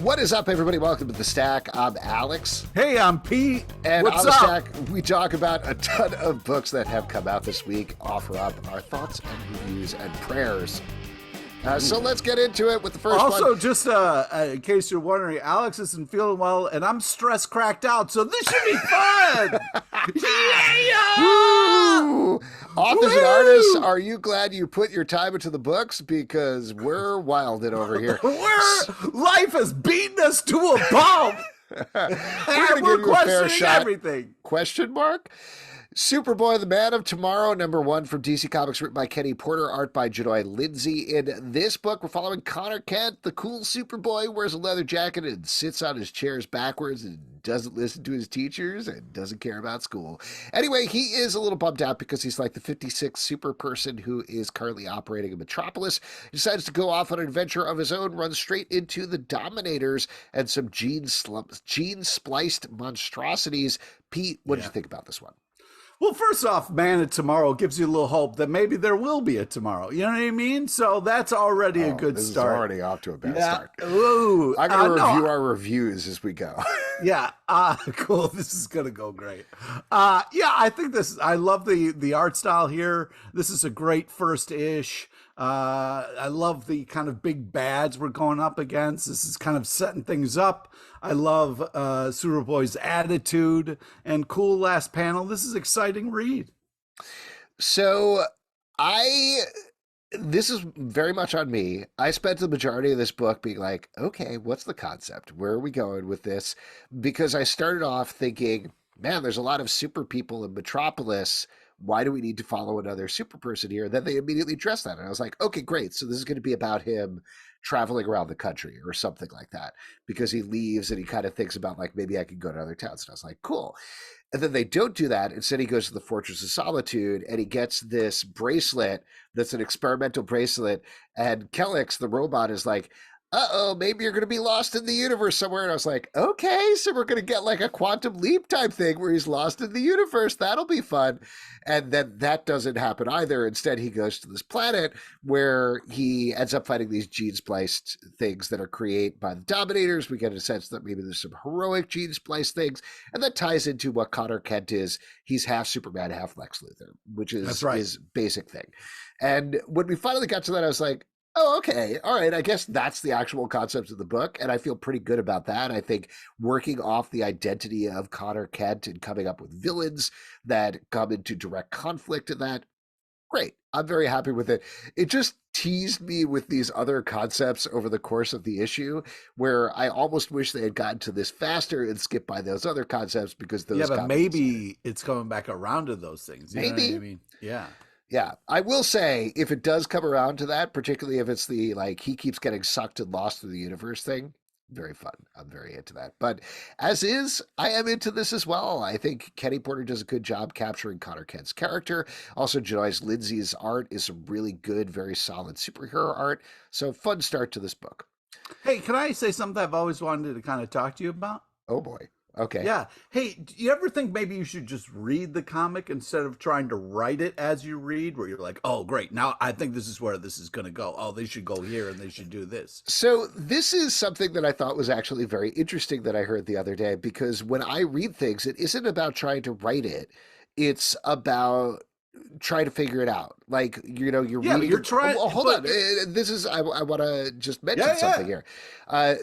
What is up, everybody? Welcome to The Stack. I'm Alex. Hey, I'm Pete. And What's on The up? Stack, we talk about a ton of books that have come out this week, offer up our thoughts and reviews and prayers. So let's get into it with the first one. Also, just in case you're wondering, Alex isn't feeling well, and I'm stress cracked out, so this should be fun. Yeah! Woo! Authors and artists, are you glad you put your time into the books? Because we're wilding over here. Life has beaten us to a pulp. We're going to give you a fair shot. Everything. Question mark? Superboy, the Man of Tomorrow, #1 from DC Comics, written by Kenny Porter, art by Jahnoy Lindsay. In this book, we're following Connor Kent, the cool Superboy, wears a leather jacket and sits on his chairs backwards and doesn't listen to his teachers and doesn't care about school. Anyway, he is a little bummed out because he's like the 56th super person who is currently operating in Metropolis. He decides to go off on an adventure of his own, runs straight into the Dominators and some gene-spliced monstrosities. Pete, what did you think about this one? Well, first off, Man of Tomorrow gives you a little hope that maybe there will be a tomorrow. You know what I mean? So that's already a good this start. Is already off to a bad start. Ooh, I'm going to review our reviews as we go. Yeah, cool. This is going to go great. Yeah, I think I love the art style here. This is a great first ish. I love the kind of big bads we're going up against. This is kind of setting things up. I love Superboy's attitude and cool last panel. This is exciting read. So this is very much on me. I spent the majority of this book being like, okay, what's the concept? Where are we going with this? Because I started off thinking, man, there's a lot of super people in Metropolis. Why do we need to follow another super person here? And then they immediately addressed that. And I was like, okay, great. So this is going to be about him traveling around the country or something like that, because he leaves and he kind of thinks about like, maybe I could go to other towns. And I was like, cool. And then they don't do that. Instead, he goes to the Fortress of Solitude and he gets this bracelet that's an experimental bracelet. And Kellex, the robot, is like, uh-oh, maybe you're going to be lost in the universe somewhere. And I was like, okay, so we're going to get like a quantum leap type thing where he's lost in the universe. That'll be fun. And then that doesn't happen either. Instead, he goes to this planet where he ends up fighting these gene-spliced things that are created by the Dominators. We get a sense that maybe there's some heroic gene-spliced things. And that ties into what Connor Kent is. He's half Superman, half Lex Luthor, which is his basic thing. And when we finally got to that, I was like, oh, okay. All right. I guess that's the actual concept of the book. And I feel pretty good about that. I think working off the identity of Connor Kent and coming up with villains that come into direct conflict in that, great. I'm very happy with it. It just teased me with these other concepts over the course of the issue where I almost wish they had gotten to this faster and skipped by those other concepts because those. Yeah, but maybe it's coming back around to those things. You know what I mean? Yeah. Yeah, I will say if it does come around to that, particularly if it's the like he keeps getting sucked and lost through the universe thing, very fun. I'm very into that. But as is, I am into this as well. I think Kenny Porter does a good job capturing Connor Kent's character. Also, Jahnoy Lindsay's art is some really good, very solid superhero art. So fun start to this book. Hey, can I say something I've always wanted to kind of talk to you about? Oh boy. Okay. Yeah. Hey, do you ever think maybe you should just read the comic instead of trying to write it as you read, where you're like, oh, great, now I think this is where this is going to go. Oh, they should go here and they should do this. So this is something that I thought was actually very interesting that I heard the other day, because when I read things, it isn't about trying to write it. It's about trying to figure it out. Like, you know, you're reading. You're trying. Well, hold on. This is, I want to just mention something here.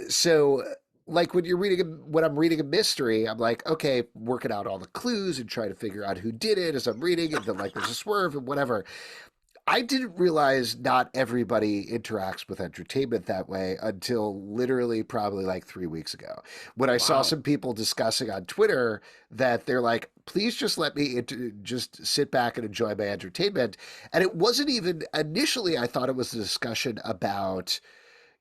So like when I'm reading a mystery, I'm like, okay, working out all the clues and trying to figure out who did it as I'm reading, and then like there's a swerve and whatever. I didn't realize not everybody interacts with entertainment that way until literally probably like 3 weeks ago, when I saw some people discussing on Twitter that they're like, please just let me just sit back and enjoy my entertainment. And it wasn't even initially, I thought it was a discussion about,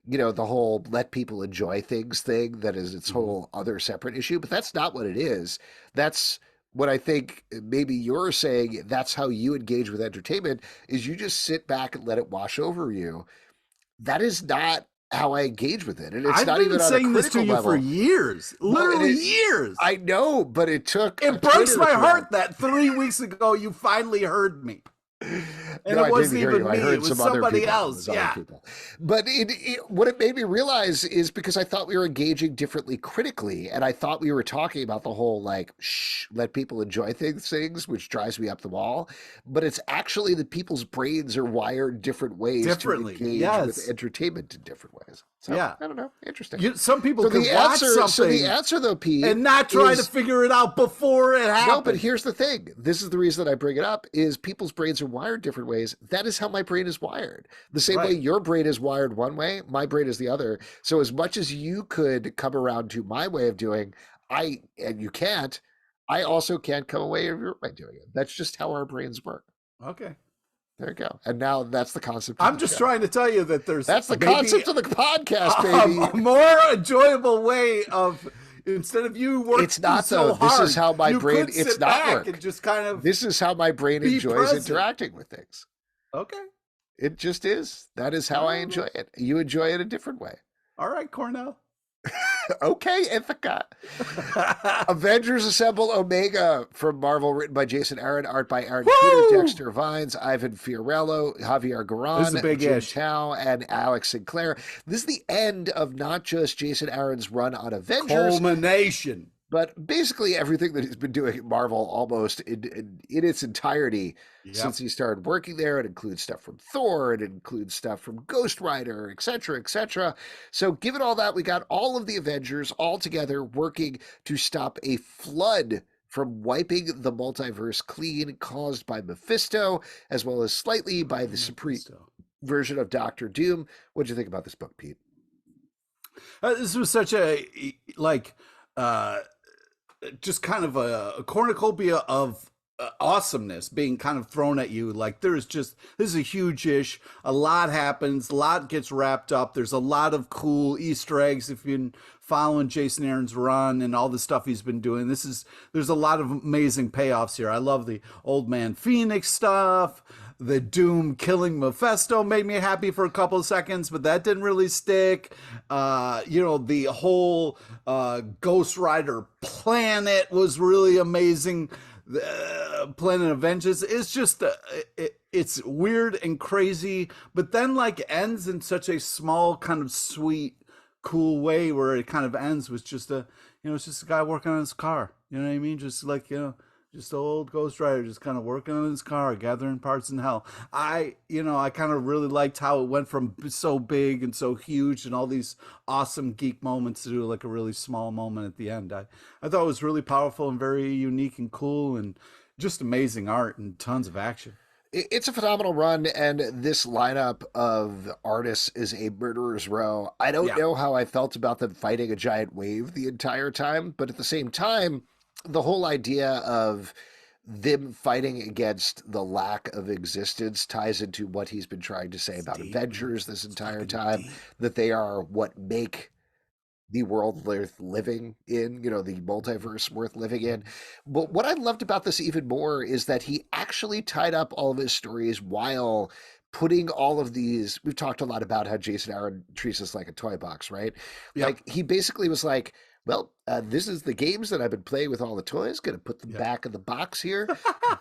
you know, the whole let people enjoy things thing that is its whole other separate issue, but that's not what it is. That's what I think maybe you're saying. That's how you engage with entertainment, is you just sit back and let it wash over you. That is not how I engage with it. And it's not even on a critical level. I've been saying this to you for years, literally years. I know, but it took. It breaks my heart that 3 weeks ago you finally heard me. And No, it I didn't wasn't hear even you. me. I heard It was some other somebody people. It else. was other Yeah. people. But what it made me realize is because I thought we were engaging differently critically, and I thought we were talking about the whole like, shh, let people enjoy things, which drives me up the wall. But it's actually that people's brains are wired different ways to Differently. engage with Yes. entertainment in different ways. So Yeah. I don't know. Interesting. Some people So could watch something so the answer though, Pete, and not try to is figure it out before it happens. no, but here's the thing. This is the reason that I bring it up is people's brains are wired different ways. That is how my brain is wired. The same way Right. your brain is wired one way, my brain is the other. So as much as you could come around to my way of doing, and you can't, I also can't come away of your way of doing it. That's just how our brains work. Okay. There you go. And now that's the concept. I'm just trying to tell you that there's That's the maybe concept of the podcast, baby. a more enjoyable way of instead of you working It's not so though. hard, This is how my you brain. could It's sit not back work. and just kind of This is how my brain be enjoys present. interacting with things. Okay. It just is. That is how I enjoy it. You enjoy it a different way. All right, Cornell. Okay, Ithaca. Avengers Assemble Omega from Marvel, written by Jason Aaron, art by Aaron Kuder, Dexter Vines, Ivan Fiorello, Javier Garrón, Jim Towe, and Alex Sinclair. This is the end of not just Jason Aaron's run on Avengers, Culmination. but basically everything that he's been doing at Marvel almost in its entirety since he started working there. It includes stuff from Thor, it includes stuff from Ghost Rider, etc., etc. So given all that, we got all of the Avengers all together working to stop a flood from wiping the multiverse clean caused by Mephisto, as well as slightly by the supreme version of Doctor Doom. What do you think about this book, Pete? This was such a just kind of a cornucopia of awesomeness being kind of thrown at you. Like this is a huge ish. A lot happens, a lot gets wrapped up. There's a lot of cool Easter eggs if you've been following Jason Aaron's run and all the stuff he's been doing. There's a lot of amazing payoffs here. I love the Old Man Phoenix stuff. The Doom killing Mephisto made me happy for a couple of seconds, but that didn't really stick. The whole Ghost Rider planet was really amazing. The Planet of Vengeance is just it's weird and crazy, but then ends in such a small kind of sweet, cool way where it kind of ends with just it's just a guy working on his car. You know what I mean? Just just old Ghost Rider, just kind of working on his car, gathering parts in hell. I kind of really liked how it went from so big and so huge and all these awesome geek moments to a really small moment at the end. I thought it was really powerful and very unique and cool and just amazing art and tons of action. It's a phenomenal run, and this lineup of artists is a murderer's row. I don't know how I felt about them fighting a giant wave the entire time, but at the same time, the whole idea of them fighting against the lack of existence ties into what he's been trying to say about Avengers this entire time, that they are what make the world worth living in, the multiverse worth living in. But what I loved about this even more is that he actually tied up all of his stories while putting all of these, we've talked a lot about how Jason Aaron treats us like a toy box, right? Like he basically was like, well, this is the games that I've been playing with all the toys. Going to put them back in the box here.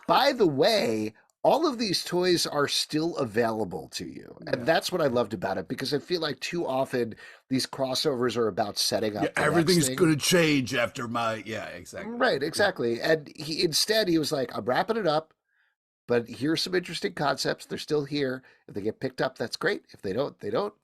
By the way, all of these toys are still available to you. And that's what I loved about it, because I feel like too often these crossovers are about setting up. Everything's going to change after exactly. Right, exactly. And he was like, I'm wrapping it up, but here's some interesting concepts. They're still here. If they get picked up, that's great. If they don't, they don't.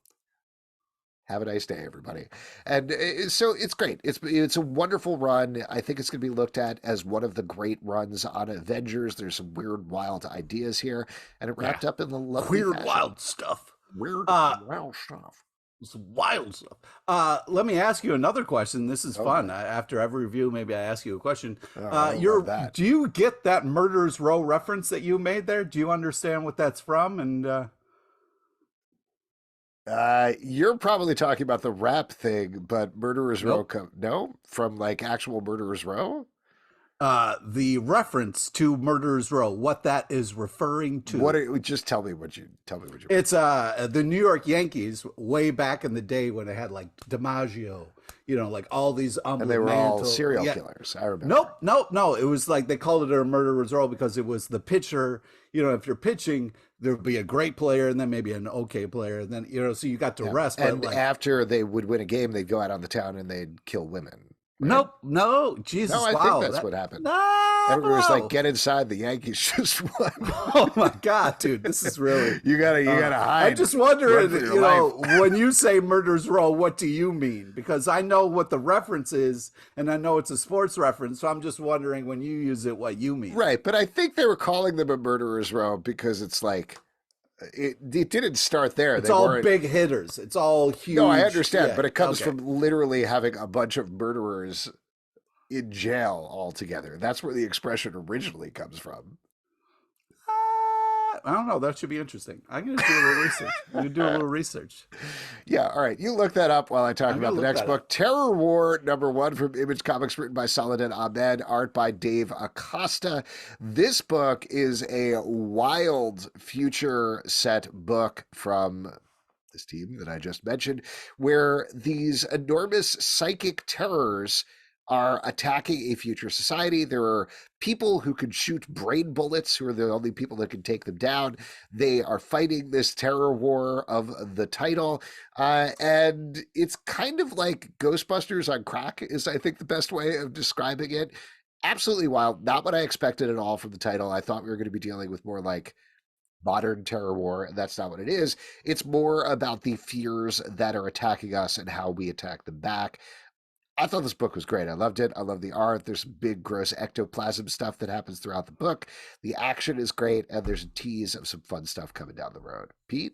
Have a nice day, everybody. And so it's great. It's a wonderful run. I think it's going to be looked at as one of the great runs on Avengers. There's some weird, wild ideas here, and it wrapped up in the lovely weird, fashion. wild stuff. Weird, wild stuff. It's wild stuff. Let me ask you another question. This is fun. After every review, maybe I ask you a question. Do you get that Murderer's Row reference that you made there? Do you understand what that's from? And you're probably talking about the rap thing, but Murderer's Row, from actual Murderer's Row? The reference to Murderer's Row, what that is referring to. Just tell me what you. It's the New York Yankees way back in the day when they had DiMaggio like all these And they were all serial killers. I remember. No. It was like they called it a murderer's row because it was the pitcher. If you're pitching, there would be a great player and then maybe an okay player, and then so you got to rest. And after they would win a game, they'd go out on the town and they'd kill women. Right? No, Jesus, no, I wow, think that's what happened. No, everyone was like, "Get inside! The Yankees just won." Oh my God, dude, this is really you gotta hide. I'm just wondering, when you say murder's row, what do you mean? Because I know what the reference is, and I know it's a sports reference. So I'm just wondering when you use it, what you mean. Right, but I think they were calling them a murderer's row because it's like. It didn't start there. It's all big hitters. It's all huge. No, I understand, but it comes from literally having a bunch of murderers in jail all together. That's where the expression originally comes from. I don't know. That should be interesting. I'm going to do a little research. Yeah, all right. You look that up while I talk about the next book. Terror War #1 from Image Comics, written by Saladin, Ahmed, art by Dave Acosta. This book is a wild future set book from this team that I just mentioned, where these enormous psychic terrors are attacking a future society. There are people who can shoot brain bullets, who are the only people that can take them down. They are fighting this terror war of the title. And it's kind of like Ghostbusters on crack is, I think, the best way of describing it. Absolutely wild. Not what I expected at all from the title. I thought we were going to be dealing with more like modern terror war, and that's not what it is. It's more about the fears that are attacking us and how we attack them back. I thought this book was great. I loved it. I love the art. There's some big, gross ectoplasm stuff that happens throughout the book. The action is great, and there's a tease of some fun stuff coming down the road. Pete?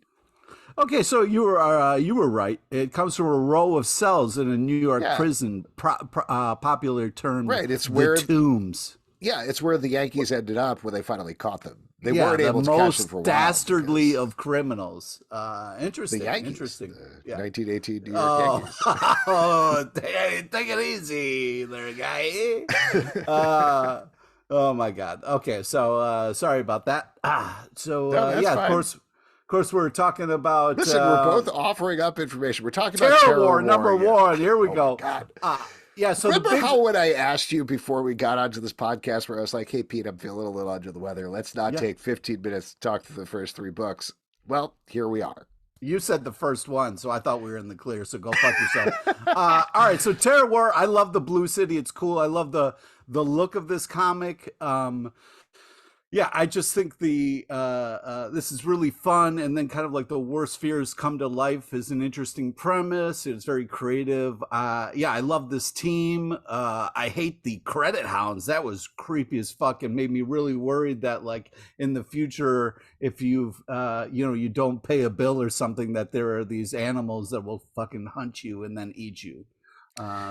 Okay, so you were right. It comes from a row of cells in a New York prison, popular term, right? It's where the tombs. Yeah, it's where the Yankees ended up when they finally caught them. They weren't able to catch them for a while. The most dastardly of criminals. Interesting. The Yankees, interesting. 1918 New York Yankees. Oh, take it easy, there, guy. Oh my God. Okay, so sorry about that. Of course, we're talking about. Listen, we're both offering up information. We're talking about Terror War #1. Here we go. God. So remember how when I asked you before we got onto this podcast where I was like, hey, Pete, I'm feeling a little under the weather. Let's not take 15 minutes to talk through the first 3 books. Well, here we are. You said the first one, so I thought we were in the clear, so go fuck yourself. All right, so Terror War, I love the Blue City. It's cool. I love the look of this comic. I just think this is really fun, and then kind of like the worst fears come to life is an interesting premise. It's very creative. I love this team. I hate the credit hounds. That was creepy as fuck and made me really worried that like in the future, if you've you don't pay a bill or something, that there are these animals that will fucking hunt you and then eat you.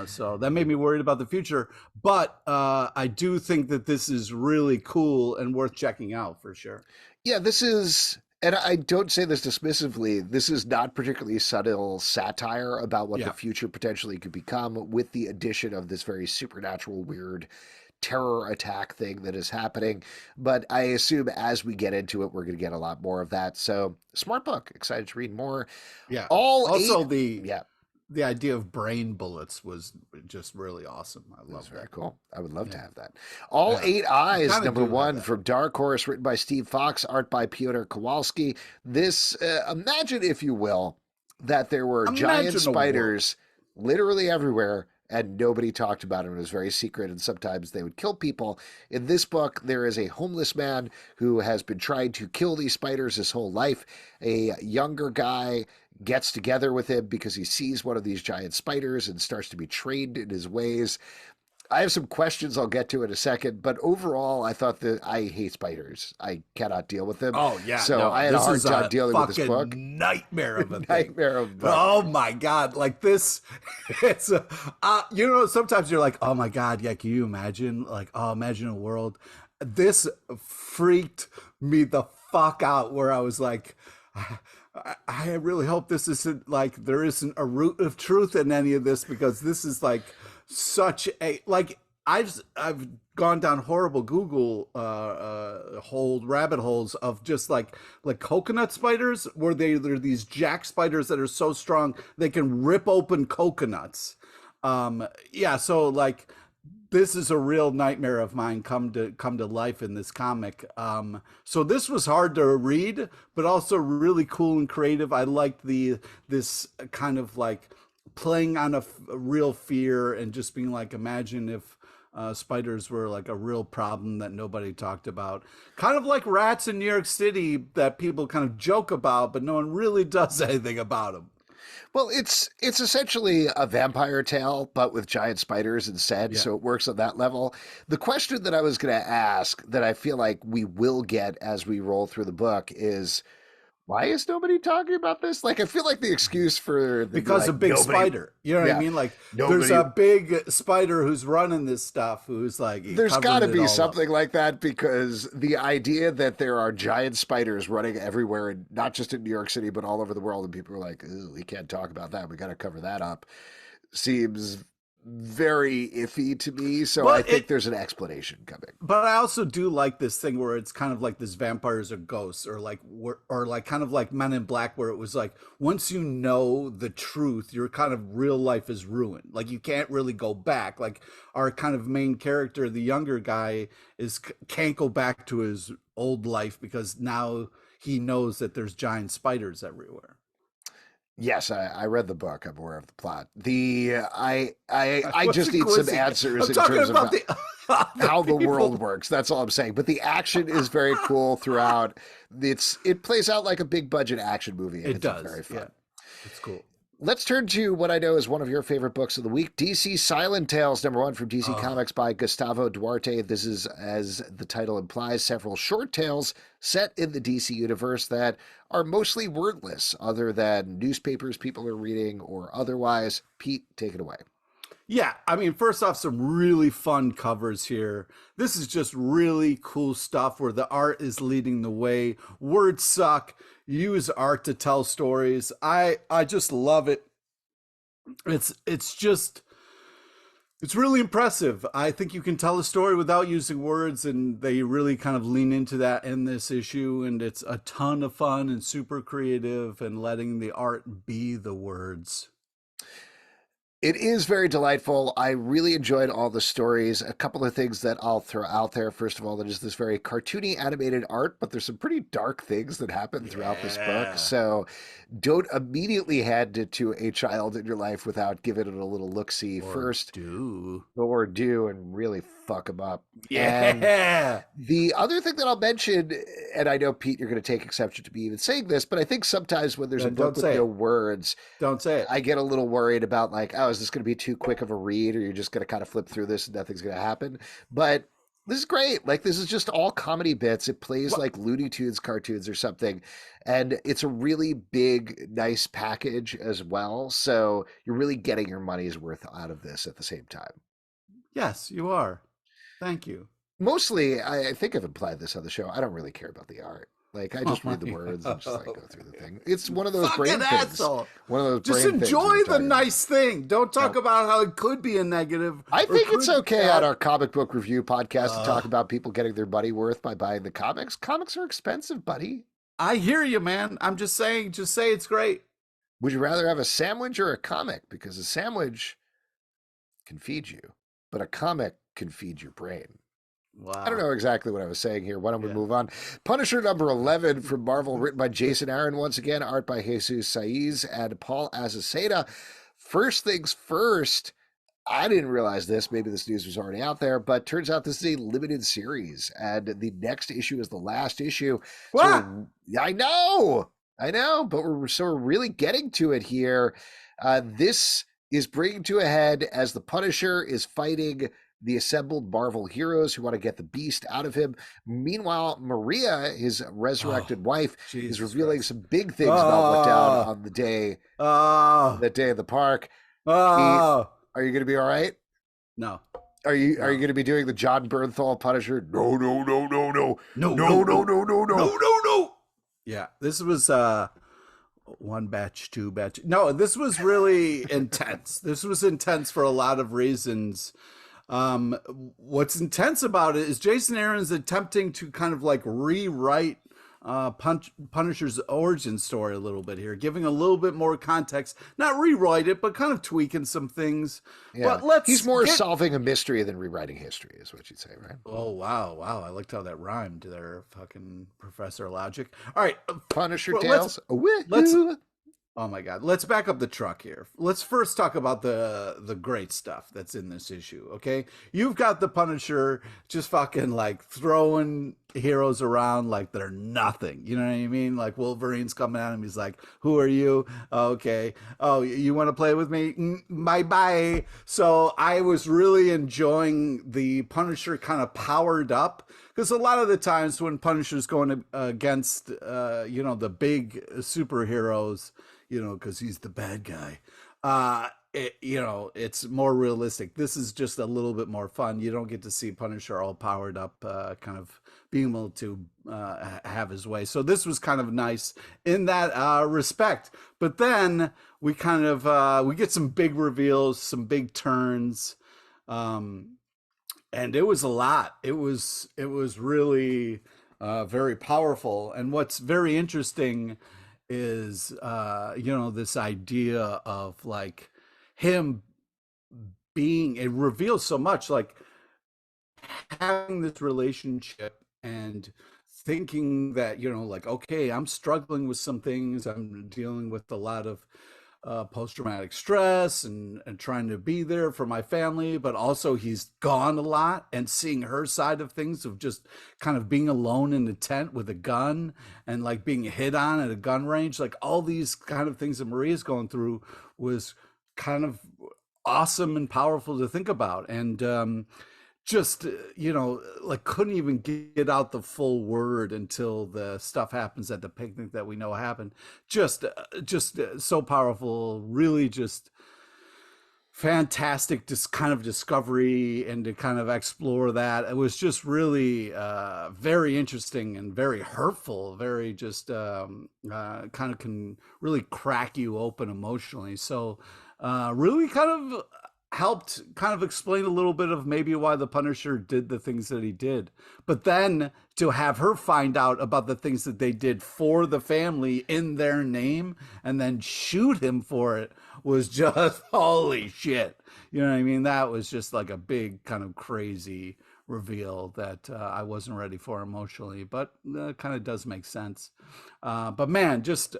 So that made me worried about the future, but I do think that this is really cool and worth checking out for sure. Yeah, this is, and I don't say this dismissively, this is not particularly subtle satire about what the future potentially could become, with the addition of this very supernatural, weird terror attack thing that is happening. But I assume as we get into it, we're going to get a lot more of that. So smart book. Excited to read more. Yeah. The idea of brain bullets was just really awesome. I love that. Very cool. I would love to have that. All 8 Eyes, #1 from Dark Horse, written by Steve Foxe, art by Piotr Kowalski. This, imagine, if you will, that there were giant spiders literally everywhere, and nobody talked about it. It was very secret, and sometimes they would kill people. In this book, there is a homeless man who has been trying to kill these spiders his whole life. A younger guy gets together with him because he sees one of these giant spiders and starts to be trained in his ways. I have some questions I'll get to in a second, but overall, I thought that I hate spiders. I cannot deal with them. Oh, yeah. So I had a hard time dealing with this book. Nightmare of a nightmare of a book. Oh, my God. Like this, it's, sometimes you're like, oh, my God. Yeah, can you imagine? Like, imagine a world. This freaked me the fuck out where I was like, I really hope this isn't like there isn't a root of truth in any of this, because this is like such a like I've gone down horrible Google rabbit holes of just like coconut spiders, where they're these jack spiders that are so strong they can rip open coconuts. Yeah, so like this is a real nightmare of mine come to life in this comic. So this was hard to read, but also really cool and creative. I liked this kind of like playing on a real fear and just being like, imagine if spiders were like a real problem that nobody talked about. Kind of like rats in New York City that people kind of joke about, but no one really does anything about them. Well, it's essentially a vampire tale, but with giant spiders instead, Yeah. so it works on that level. The question that I was going to ask, that I feel like we will get as we roll through the book, is why is nobody talking about this? Like, I feel like the excuse for the Because a like big nobody, spider. You know what I yeah, mean? Like there's nobody. a big spider who's running this stuff who's like There's got to covering it be all up. something like that because the idea that there are giant spiders running everywhere, and not just in New York City, but all over the world, and people are like, "Ooh, we can't talk about that. We got to cover that up," seems very iffy to me. So I But think it there's an explanation coming. but I also do like this thing where it's kind of like this vampires or ghosts or like kind of like Men in Black where it was like once you know the truth, your kind of real life is ruined. Like you can't really go back. Like our kind of main character, the younger guy, is can't go back to his old life because now he knows that there's giant spiders everywhere. Yes, I read the book. I'm aware of the plot. I What's just the need some quizzing? answers I'm in talking terms of about the, how the people. world works. That's all I'm saying. But the action is very cool throughout. It plays out like a big budget action movie, and It it's does. very fun. Yeah, it's cool. Let's turn to what I know is one of your favorite books of the week, DC Silent Tales, #1 from DC Oh, Comics by Gustavo Duarte. This is, as the title implies, several short tales set in the DC universe that are mostly wordless, other than newspapers people are reading or otherwise. Pete, take it away. yeah, I mean, first off, some really fun covers here. This is just really cool stuff where the art is leading the way. Words suck. Use art to tell stories. I just love it. It's just it's really impressive. I think you can tell a story without using words, and they really kind of lean into that in this issue. And it's a ton of fun and super creative, and letting the art be the words. It is very delightful. I really enjoyed all the stories. A couple of things that I'll throw out there. First of all, that is this very cartoony animated art, but there's some pretty dark things that happen throughout this book. Yeah. So don't immediately hand it to a child in your life without giving it a little look-see Or first, do. or do and really fuck them up. And Yeah. the other thing that I'll mention, and I know, Pete, you're going to take exception to me even saying this, but I think sometimes when there's a Then book don't with say no it. words, Don't say it. I get a little worried about like, oh, is this going to be too quick of a read, or you're just going to kind of flip through this and nothing's going to happen? But this is great. Like, this is just all comedy bits. It plays What? like Looney Tunes cartoons or something, and it's a really big, nice package as well. So you're really getting your money's worth out of this at the same time. Yes, you are. Thank you. Mostly, I think I've implied this on the show. I don't really care about the art. Like, I Oh just my read the words and just like go through the God. thing. It's one of those Fucking brain things. asshole. One of those Just brain things we enjoy were the talking about. nice thing. Don't talk No. about how it could be a negative. I or think it's could okay on our comic book review podcast to talk Uh, about people getting their money worth by buying the comics. Comics are expensive, buddy. I hear you, man. I'm just saying, just say it's great. Would you rather have a sandwich or a comic? Because a sandwich can feed you, but a comic can feed your brain. I don't Wow. know exactly what I was saying here. Why don't we Yeah. move on? Punisher #11 from Marvel, written by Jason Aaron once again, art by Jesus Saiz and Paul Azaceta. First things first, I didn't realize this. Maybe this news was already out there, but turns out this is a limited series, and the next issue is the last issue. What? So I know, but we're really getting to it here. This is bringing to a head as the Punisher is fighting the assembled Marvel heroes who want to get the beast out of him. Meanwhile, Maria, his resurrected wife, is Jesus revealing Christ. some big things about what down Oh, on the day oh, that day in the park. oh. Are you going to be all right? No. Are you No. going to be doing the John Bernthal Punisher? No, no, no, no, no, No, no, no, no, no, no. no. Yeah, this was one batch, two batch. No, this was really intense. This was intense for a lot of reasons. What's intense about it is Jason Aaron's attempting to kind of like rewrite Punisher's origin story a little bit here, giving a little bit more context, not rewrite it, but kind of tweaking some things. Yeah. But let's He's more get. solving a mystery than rewriting history, is what you'd say, right? Oh wow, wow! I liked how that rhymed there, fucking Professor Logic. All right, Punisher well, Tales. let's Woohoo! oh my God. Let's back up the truck here. Let's first talk about the great stuff that's in this issue, okay? You've got the Punisher just fucking like throwing heroes around like they're nothing. You know what I mean? Like Wolverine's coming at him. He's like, "Who are you?" Okay. "Oh, you want to play with me? Bye-bye." So I was really enjoying the Punisher kind of powered up, because a lot of the times when Punisher's going against, the big superheroes, because he's the bad guy, it's more realistic. This is just a little bit more fun. You don't get to see Punisher all powered up, kind of being able to have his way. So this was kind of nice in that respect. But then we kind of we get some big reveals, some big turns. And it was a lot. It was really very powerful. And what's very interesting is this idea of like him being, it reveals so much, like having this relationship and thinking that, like, okay, I'm struggling with some things, I'm dealing with a lot of post-traumatic stress and trying to be there for my family, but also he's gone a lot, and seeing her side of things of just kind of being alone in the tent with a gun and like being hit on at a gun range, like all these kind of things that Maria's going through was kind of awesome and powerful to think about. And just like couldn't even get out the full word until the stuff happens at the picnic that we know happened. Just so powerful, really just fantastic, just kind of discovery, and to kind of explore that. It was just really very interesting and very hurtful, very just kind of can really crack you open emotionally. So really kind of helped kind of explain a little bit of maybe why the Punisher did the things that he did. But then to have her find out about the things that they did for the family in their name and then shoot him for it was just holy shit. You know what I mean? That was just like a big kind of crazy reveal that I wasn't ready for emotionally, but kind of does make sense. But man, just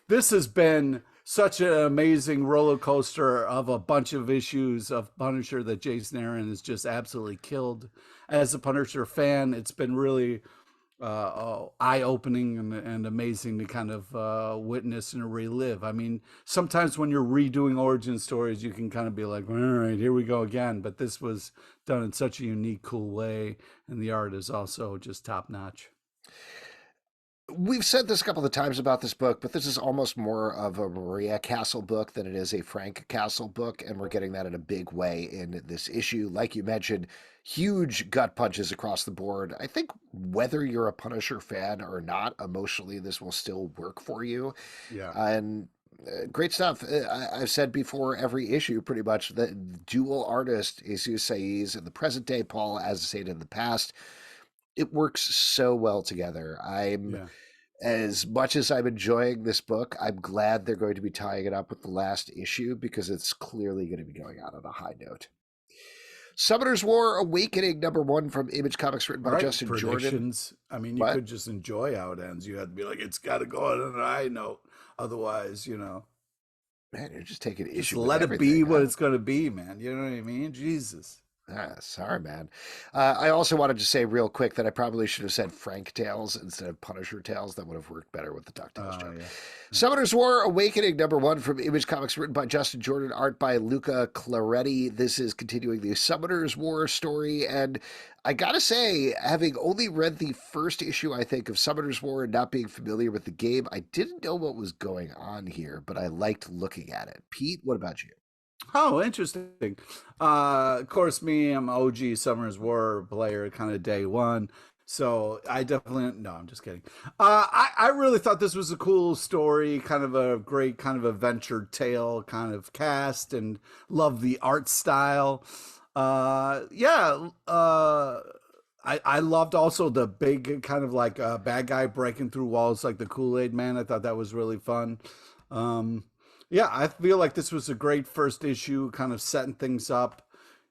this has been such an amazing roller coaster of a bunch of issues of Punisher that Jason Aaron has just absolutely killed. As a Punisher fan, it's been really eye-opening and amazing to kind of witness and relive. I mean, sometimes when you're redoing origin stories, you can kind of be like, all right, here we go again. But this was done in such a unique, cool way, and the art is also just top-notch. We've said this a couple of times about this book, but this is almost more of a Maria Castle book than it is a Frank Castle book, and we're getting that in a big way in this issue. Like you mentioned, huge gut punches across the board. I think whether you're a Punisher fan or not, emotionally, this will still work for you. Yeah. And great stuff. I've said before every issue pretty much that dual artist Jesus Saiz in the present day, Paul Azaceta in the past. It works so well together. As much as I'm enjoying this book, I'm glad they're going to be tying it up with the last issue because it's clearly going to be going out on a high note. Summoner's War Awakening #1 from Image Comics, written by Justin Jordan. I mean, you could just enjoy how it ends. You had to be like, it's got to go on a high note. Otherwise, Man, you're just taking issue. Just let it be what it's going to be, man. You know what I mean? Jesus. Sorry, man. I also wanted to say real quick that I probably should have said Frank Tales instead of Punisher Tales. That would have worked better with the DuckTales joke. Yeah. Summoner's War Awakening #1 from Image Comics, written by Justin Jordan, art by Luca Claretti. This is continuing the Summoner's War story. And I gotta say, having only read the first issue, I think, of Summoner's War and not being familiar with the game, I didn't know what was going on here, but I liked looking at it. Pete, what about you? Oh, interesting. Of course, I'm OG Summoner's War player, kind of day one. So I definitely, no, I'm just kidding. I really thought this was a cool story, kind of a great kind of adventure tale kind of cast, and love the art style. I loved also the big kind of like bad guy breaking through walls like the Kool-Aid Man. I thought that was really fun. Um, yeah, I feel like this was a great first issue, kind of setting things up.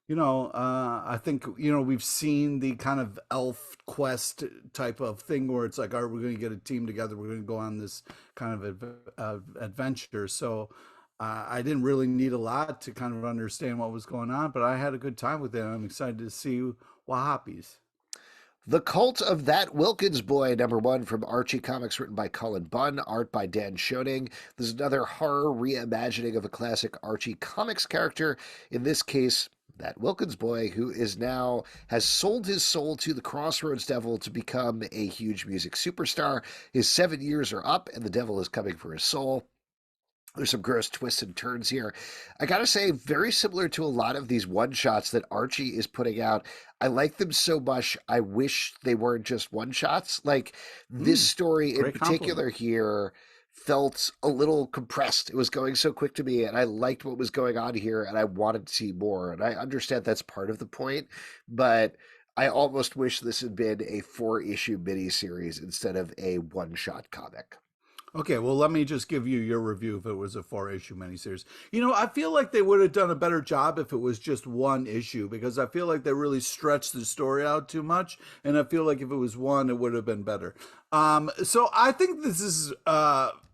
I think, we've seen the kind of elf quest type of thing where it's like, all right, we're going to get a team together. We're going to go on this kind of adventure. So I didn't really need a lot to kind of understand what was going on, but I had a good time with it. I'm excited to see what happens. The Cult of That Wilkins Boy, #1 from Archie Comics, written by Cullen Bunn, art by Dan Schoening. This is another horror reimagining of a classic Archie Comics character. In this case, that Wilkins boy who is now has sold his soul to the Crossroads Devil to become a huge music superstar. His 7 years are up and the devil is coming for his soul. There's some gross twists and turns here. I gotta say, very similar to a lot of these one-shots that Archie is putting out. I like them so much, I wish they weren't just one-shots. Like, this story in particular here felt a little compressed. It was going so quick to me, and I liked what was going on here, and I wanted to see more. And I understand that's part of the point, but I almost wish this had been a 4-issue miniseries instead of a one-shot comic. Okay, well, let me just give you your review if it was a 4-issue miniseries. I feel like they would have done a better job if it was just one issue, because I feel like they really stretched the story out too much, and I feel like if it was one, it would have been better. So I think this is,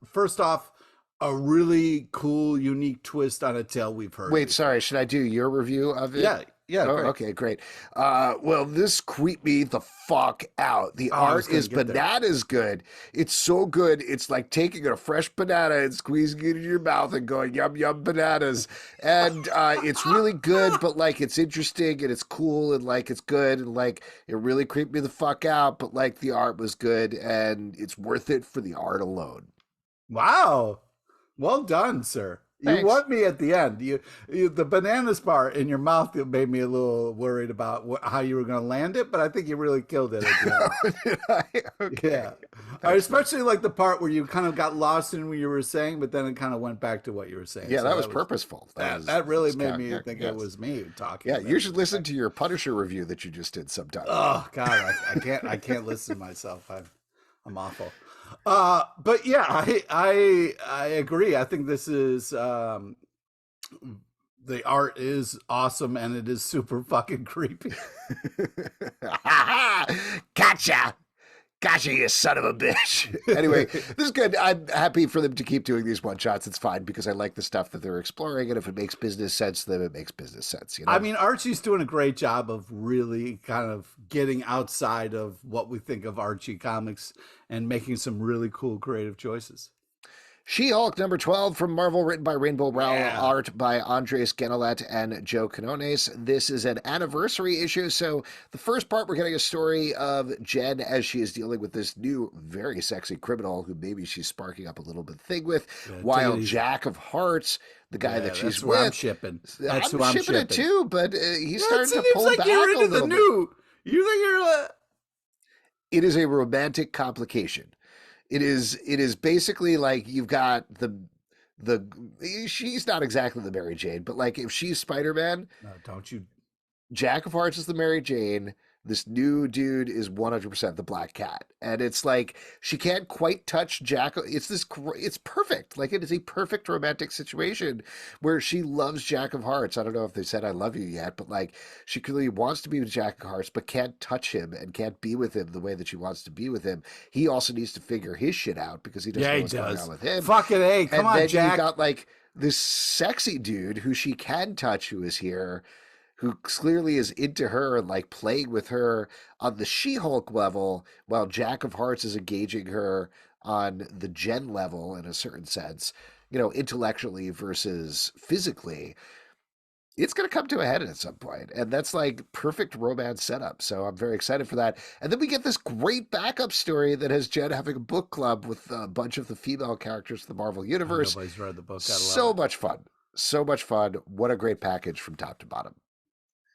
first off, a really cool, unique twist on a tale we've heard. Wait, sorry, should I do your review of it? Yeah. Oh, okay, great. Well, this creeped me the fuck out. The art is bananas good. It's so good. It's like taking a fresh banana and squeezing it in your mouth and going, yum, yum, bananas. And it's really good, but like it's interesting and it's cool and like it's good. And like it really creeped me the fuck out, but like the art was good and it's worth it for the art alone. Wow. Well done, sir. Thanks. You want me at the end. You the bananas part in your mouth made me a little worried about how you were going to land it, but I think you really killed it at the end. Okay. Yeah. I especially like the part where you kind of got lost in what you were saying, but then it kind of went back to what you were saying. Yeah, so that was purposeful. That really made me think it was me talking. Yeah, you should listen to your Punisher review that you just did sometime. Oh God, I can't listen to myself. I'm awful. But yeah, I agree. I think this is the art is awesome and it is super fucking creepy. Gotcha. Gotcha, you son of a bitch. Anyway, this is good. I'm happy for them to keep doing these one-shots. It's fine because I like the stuff that they're exploring, and if it makes business sense, then it makes business sense. I mean, Archie's doing a great job of really kind of getting outside of what we think of Archie Comics and making some really cool creative choices. She-Hulk #12 from Marvel, written by Rainbow Rowell, art by Andrés, Genolet, and Joe Quinones. This is an anniversary issue, so the first part we're getting a story of Jen as she is dealing with this new, very sexy criminal who maybe she's sparking up a little bit thing with, while Jack of Hearts, the guy that she's that's with... I'm shipping. That's I'm shipping it too, but he's starting to pull like back you're a into little the new. You think you're... It is a romantic complication. It is basically like you've got the she's not exactly the Mary Jane, but like if she's Spider-Man, no, don't you? Jack of Hearts is the Mary Jane. This new dude is 100% the Black Cat. And it's like, she can't quite touch Jack. It's perfect. Like, it is a perfect romantic situation where she loves Jack of Hearts. I don't know if they said I love you yet, but like, she clearly wants to be with Jack of Hearts, but can't touch him and can't be with him the way that she wants to be with him. He also needs to figure his shit out because he doesn't know what's going on with him. Fucking A, come on, Jack. You got like this sexy dude who she can touch who is here, who clearly is into her and like playing with her on the She-Hulk level, while Jack of Hearts is engaging her on the Jen level in a certain sense, intellectually versus physically. It's going to come to a head at some point, and that's like perfect romance setup. So I'm very excited for that. And then we get this great backup story that has Jen having a book club with a bunch of the female characters of the Marvel Universe. Nobody's read the book. So much fun. So much fun. What a great package from top to bottom.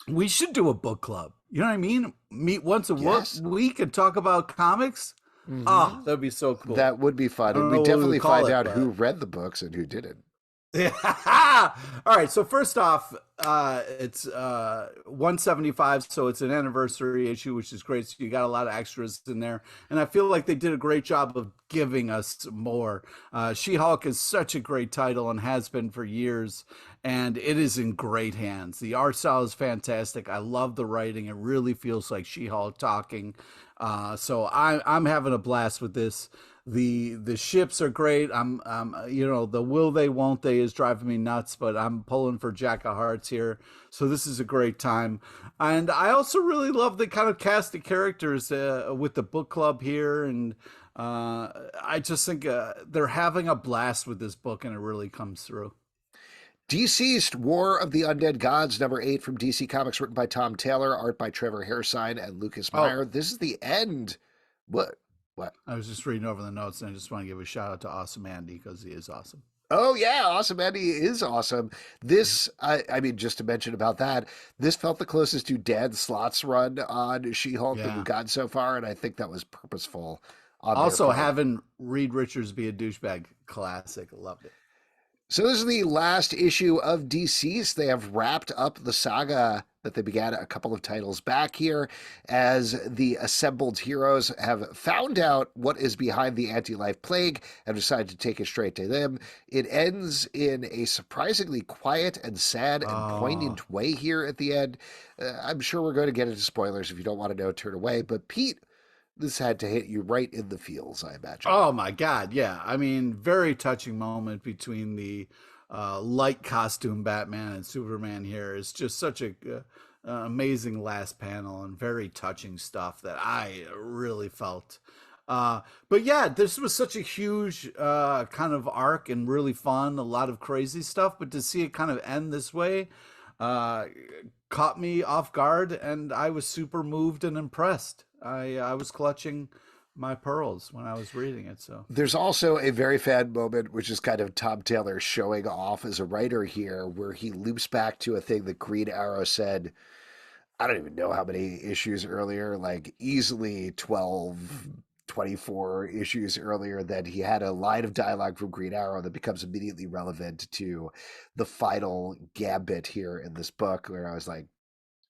We should do a book club. You know what I mean? Meet once a week and talk about comics. Mm-hmm. Oh, that'd be so cool. That would be fun. And we definitely find out who read the books and who didn't. Yeah. All right. So first off, it's 175, so it's an anniversary issue, which is great. So you got a lot of extras in there, and I feel like they did a great job of giving us more. She-Hulk is such a great title and has been for years, and it is in great hands. The art style is fantastic. I love the writing. It really feels like She-Hulk talking. So I'm having a blast with this. The ships are great. The will they won't they is driving me nuts, but I'm pulling for Jack of Hearts here. So this is a great time, and I also really love the kind of cast of characters with the book club here, and I just think they're having a blast with this book, and it really comes through. Deceased War of the Undead Gods, #8 from DC Comics, written by Tom Taylor, art by Trevor Hairsine and Lucas Oh, Meyer. This is the end. What? What? I was just reading over the notes, and I just want to give a shout out to Awesome Andy because he is awesome. Oh yeah, Awesome Andy is awesome. This, I mean, just to mention about that, this felt the closest to Dan Slott's run on She-Hulk that we've Yeah. gotten so far, and I think that was purposeful on their Also, part. having Reed Richards be a douchebag, classic. Loved it. So this is the last issue of Deceased. They have wrapped up the saga that they began a couple of titles back here, as the assembled heroes have found out what is behind the anti-life plague and decided to take it straight to them. It ends in a surprisingly quiet and sad and Oh, poignant way here at the end. I'm sure we're going to get into spoilers. If you don't want to know, turn away. But Pete, this had to hit you right in the feels, I imagine. oh my God, yeah. I mean, very touching moment between the light costume Batman and Superman here. It's just such a amazing last panel and very touching stuff that I really felt. But yeah, this was such a huge kind of arc and really fun, a lot of crazy stuff. But to see it kind of end this way uh, caught me off guard, and I was super moved and impressed. I was clutching my pearls when I was reading it. So There's also a very fan moment, which is kind of Tom Taylor showing off as a writer here, where he loops back to a thing that Green Arrow said, I don't even know how many issues earlier, like easily 12, 24 issues earlier, that he had a line of dialogue from Green Arrow that becomes immediately relevant to the final gambit here in this book, where I was like,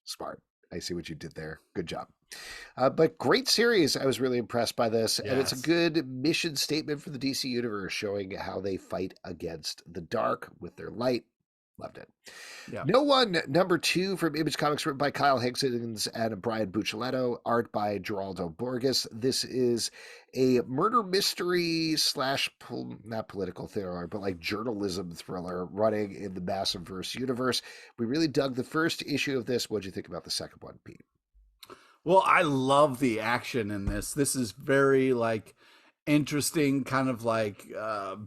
smart. I see what you did there. Good job. But great series. I was really impressed by this. And it's a yes, good mission statement for the DC Universe, showing how they fight against the dark with their light. Loved it. yeah. No One, #2 from Image Comics, written by Kyle Higgins and Brian Buccellato, art by Geraldo Borges. This is a murder mystery slash, not political thriller, but like journalism thriller running in the Massiveverse universe. We really dug the first issue of this. What'd you think about the second one, Pete? Well, I love the action in this. This is very like interesting, kind of like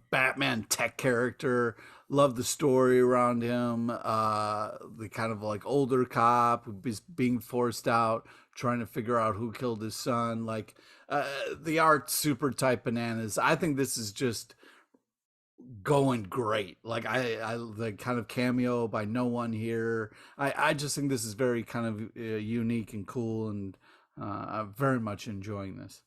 Batman tech character. Love the story around him. The kind of like older cop who is being forced out, trying to figure out who killed his son. Like the art, super type bananas. I think this is just going great. Like I the kind of cameo by no one here. I just think this is very kind of unique and cool, and I'm very much enjoying this.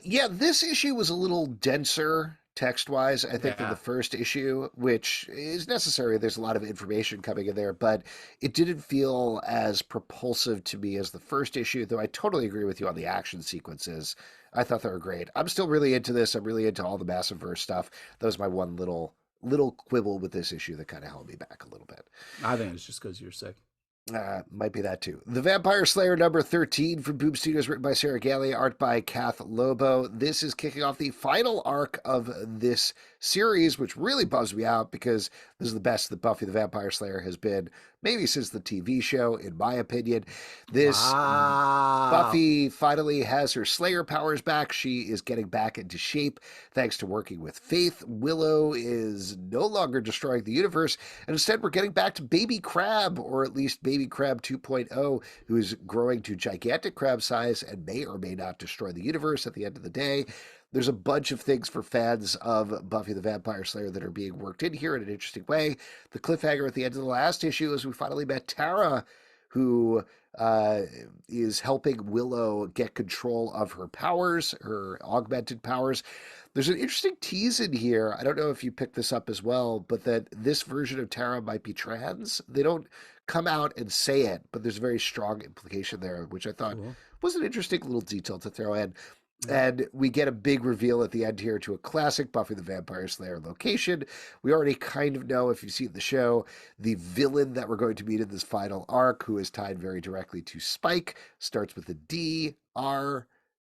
Yeah, this issue was a little denser text wise, I think, than the Yeah. first issue, which is necessary. There's a lot of information coming in there, but it didn't feel as propulsive to me as the first issue, though I totally agree with you on the action sequences. I thought they were great. I'm still really into this. I'm really into all the Massiveverse stuff. That was my one little quibble with this issue that kind of held me back a little bit. I think it's just because you're sick. Might be that too. The Vampire Slayer #13 from Boom Studios, written by Sarah Gailey, art by Kath Lobo. This is kicking off the final arc of this series, which really bums me out because this is the best that Buffy the Vampire Slayer has been, maybe since the TV show, in my opinion. This Wow. Buffy finally has her Slayer powers back. She is getting back into shape thanks to working with Faith. Willow is no longer destroying the universe, and instead we're getting back to Baby Crab, or at least Baby Crab 2.0, who is growing to gigantic crab size and may or may not destroy the universe at the end of the day. There's a bunch of things for fans of Buffy the Vampire Slayer that are being worked in here in an interesting way. The cliffhanger at the end of the last issue is we finally met Tara, who is helping Willow get control of her powers, her augmented powers. There's an interesting tease in here. I don't know if you picked this up as well, but that this version of Tara might be trans. They don't come out and say it, but there's a very strong implication there, which I thought Cool. was an interesting little detail to throw in. Yeah. And we get a big reveal at the end here to a classic Buffy the Vampire Slayer location. We already kind of know, if you've seen the show, the villain that we're going to meet in this final arc, who is tied very directly to Spike, starts with a D, R,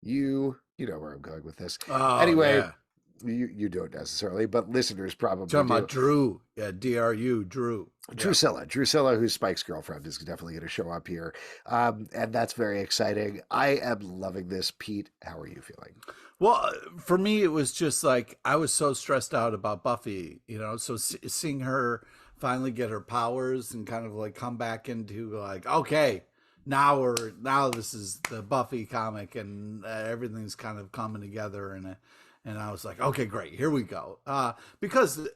U. You know where I'm going with this. Oh, Anyway, yeah. you don't necessarily, but listeners probably Talking do. about Drew. Yeah, DRU, Drew. Drusilla, who's Spike's girlfriend, is definitely going to show up here. And that's very exciting. I am loving this. Pete, how are you feeling? Well, for me, it was just like I was so stressed out about Buffy, so seeing her finally get her powers and kind of like come back into like, okay, now this is the Buffy comic and everything's kind of coming together. And I was like, okay, great, here we go. Because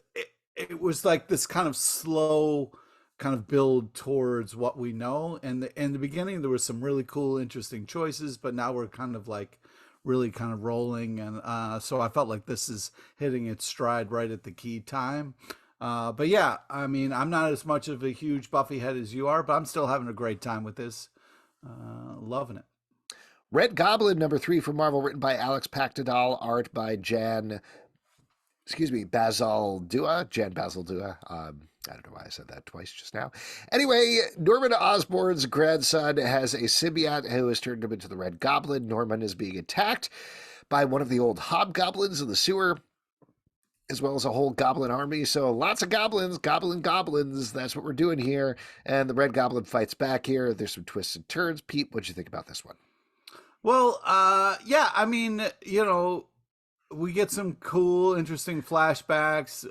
it was like this kind of slow kind of build towards what we know. And in the beginning, there was some really cool, interesting choices, but now we're kind of like really kind of rolling. And so I felt like this is hitting its stride right at the key time. But yeah, I mean, I'm not as much of a huge Buffy head as you are, but I'm still having a great time with this. Loving it. Red Goblin #3 from Marvel, written by Alex Pactadal, art by Jan Bazal Dua. I don't know why I said that twice just now. Anyway, Norman Osborn's grandson has a symbiote who has turned him into the Red Goblin. Norman is being attacked by one of the old hobgoblins in the sewer, as well as a whole goblin army. So lots of goblins, goblins. That's what we're doing here. And the Red Goblin fights back here. There's some twists and turns. Pete, what'd you think about this one? Well, yeah, I mean, we get some cool, interesting flashbacks.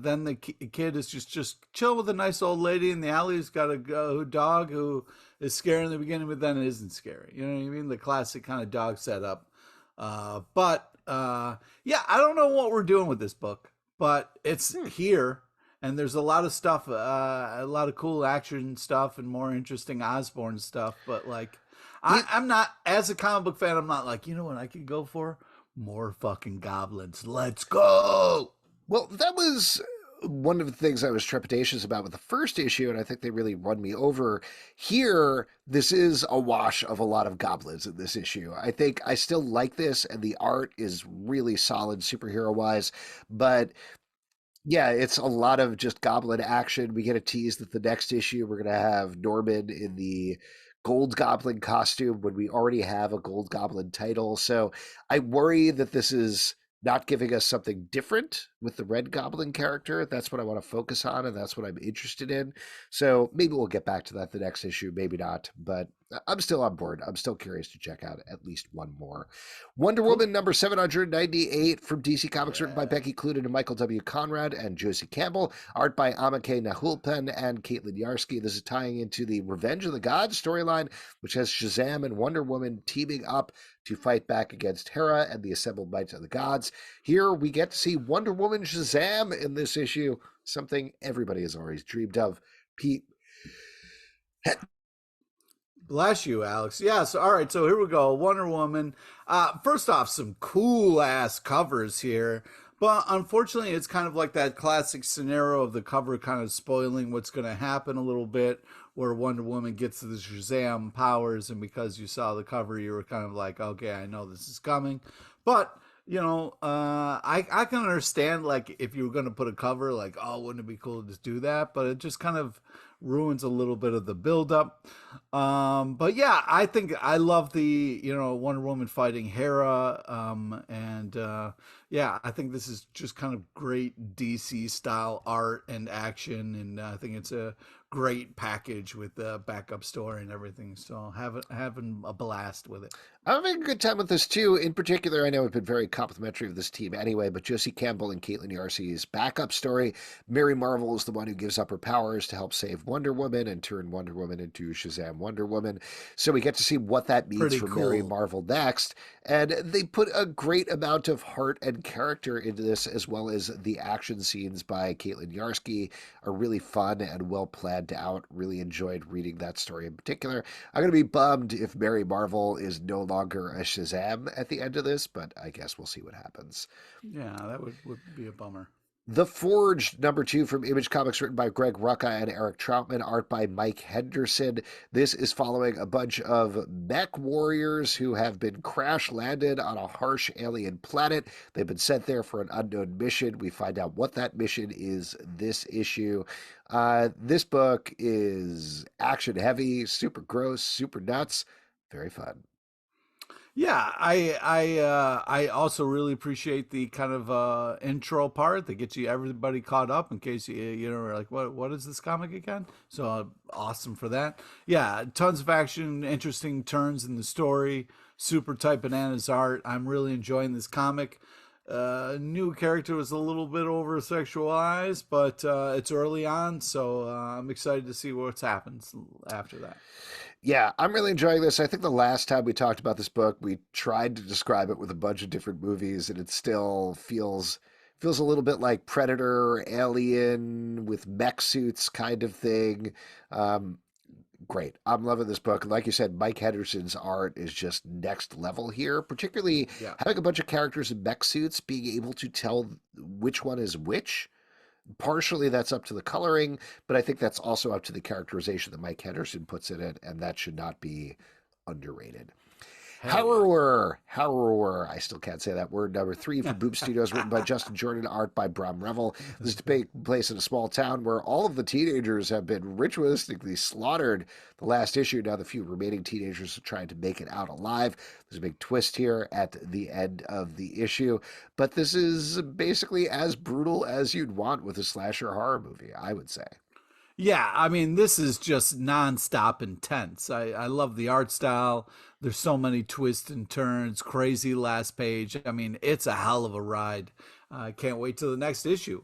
Then the kid is just chill with a nice old lady in the alley who's got a dog who is scary in the beginning, but then it isn't scary. You know what I mean? The classic kind of dog setup. Yeah, I don't know what we're doing with this book, but it's here. And there's a lot of stuff, a lot of cool action stuff and more interesting Osborn stuff. But like, I'm not, as a comic book fan, I'm not like, you know what I could go for? More fucking goblins. Let's go. Well, that was one of the things I was trepidatious about with the first issue, and I think they really won me over. Here, this is a wash of a lot of goblins in this issue. I think I still like this, and the art is really solid superhero-wise, but yeah, it's a lot of just goblin action. We get a tease that the next issue we're going to have Norman in the Gold Goblin costume when we already have a Gold Goblin title. So I worry that this is not giving us something different with the Red Goblin character. That's what I want to focus on, and that's what I'm interested in. So maybe we'll get back to that the next issue, maybe not, but I'm still on board. I'm still curious to check out at least one more. Wonder Woman #798 from DC Comics, written by Becky Cloonan and Michael W. Conrad and Josie Campbell, art by Amake Nahulpan and Caitlin Yarsky. This is tying into the Revenge of the Gods storyline, which has Shazam and Wonder Woman teaming up to fight back against Hera and the assembled might of the gods. Here we get to see Wonder Woman Shazam in this issue, something everybody has always dreamed of. Pete. Bless you, Alex. Yeah, so all right, so here we go. Wonder Woman. First off, some cool ass covers here. But unfortunately, it's kind of like that classic scenario of the cover kind of spoiling what's going to happen a little bit, where Wonder Woman gets the Shazam powers, and because you saw the cover, you were kind of like, okay, I know this is coming. But I can understand, like, if you were going to put a cover, like, oh, wouldn't it be cool to just do that? But it just kind of ruins a little bit of the buildup. But yeah, I think I love the, Wonder Woman fighting Hera. Yeah, I think this is just kind of great DC style art and action. And I think it's a great package with the backup story and everything. So having a blast with it. I'm having a good time with this too. In particular, I know I've been very complimentary of this team anyway, but Josie Campbell and Caitlin Yarsky's backup story. Mary Marvel is the one who gives up her powers to help save Wonder Woman and turn Wonder Woman into Shazam Wonder Woman. So we get to see what that means Pretty for cool. Mary Marvel next. And they put a great amount of heart and character into this, as well as the action scenes by Caitlin Yarsky are really fun and well planned stand out. Really enjoyed reading that story in particular. I'm going to be bummed if Mary Marvel is no longer a Shazam at the end of this, but I guess we'll see what happens. Yeah, that would be a bummer. The Forged, #2 from Image Comics, written by Greg Rucka and Eric Troutman, art by Mike Henderson. This is following a bunch of mech warriors who have been crash landed on a harsh alien planet. They've been sent there for an unknown mission. We find out what that mission is this issue. This book is action heavy, super gross, super nuts, very fun. Yeah, I also really appreciate the kind of intro part that gets you everybody caught up in case you know are like what is this comic again? So awesome for that. Yeah, tons of action, interesting turns in the story, super tight bananas art. I'm really enjoying this comic. New character was a little bit over sexualized, but it's early on, so I'm excited to see what happens after that. Yeah, I'm really enjoying this. I think the last time we talked about this book, we tried to describe it with a bunch of different movies, and it still feels a little bit like Predator, Alien with mech suits kind of thing. Great. I'm loving this book. Like you said, Mike Henderson's art is just next level here, particularly Yeah. having a bunch of characters in mech suits, being able to tell which one is which. Partially that's up to the coloring, but I think that's also up to the characterization that Mike Henderson puts in it, and that should not be underrated. Harrower. I still can't say that word. #3 from Boom Studios, written by Justin Jordan, art by Bram Revell. This is to take place in a small town where all of the teenagers have been ritualistically slaughtered. The last issue, now the few remaining teenagers are trying to make it out alive. There's a big twist here at the end of the issue, but this is basically as brutal as you'd want with a slasher horror movie, I would say. Yeah, I mean, this is just nonstop intense. I love the art style. There's so many twists and turns, crazy last page. I mean, it's a hell of a ride. I can't wait till the next issue.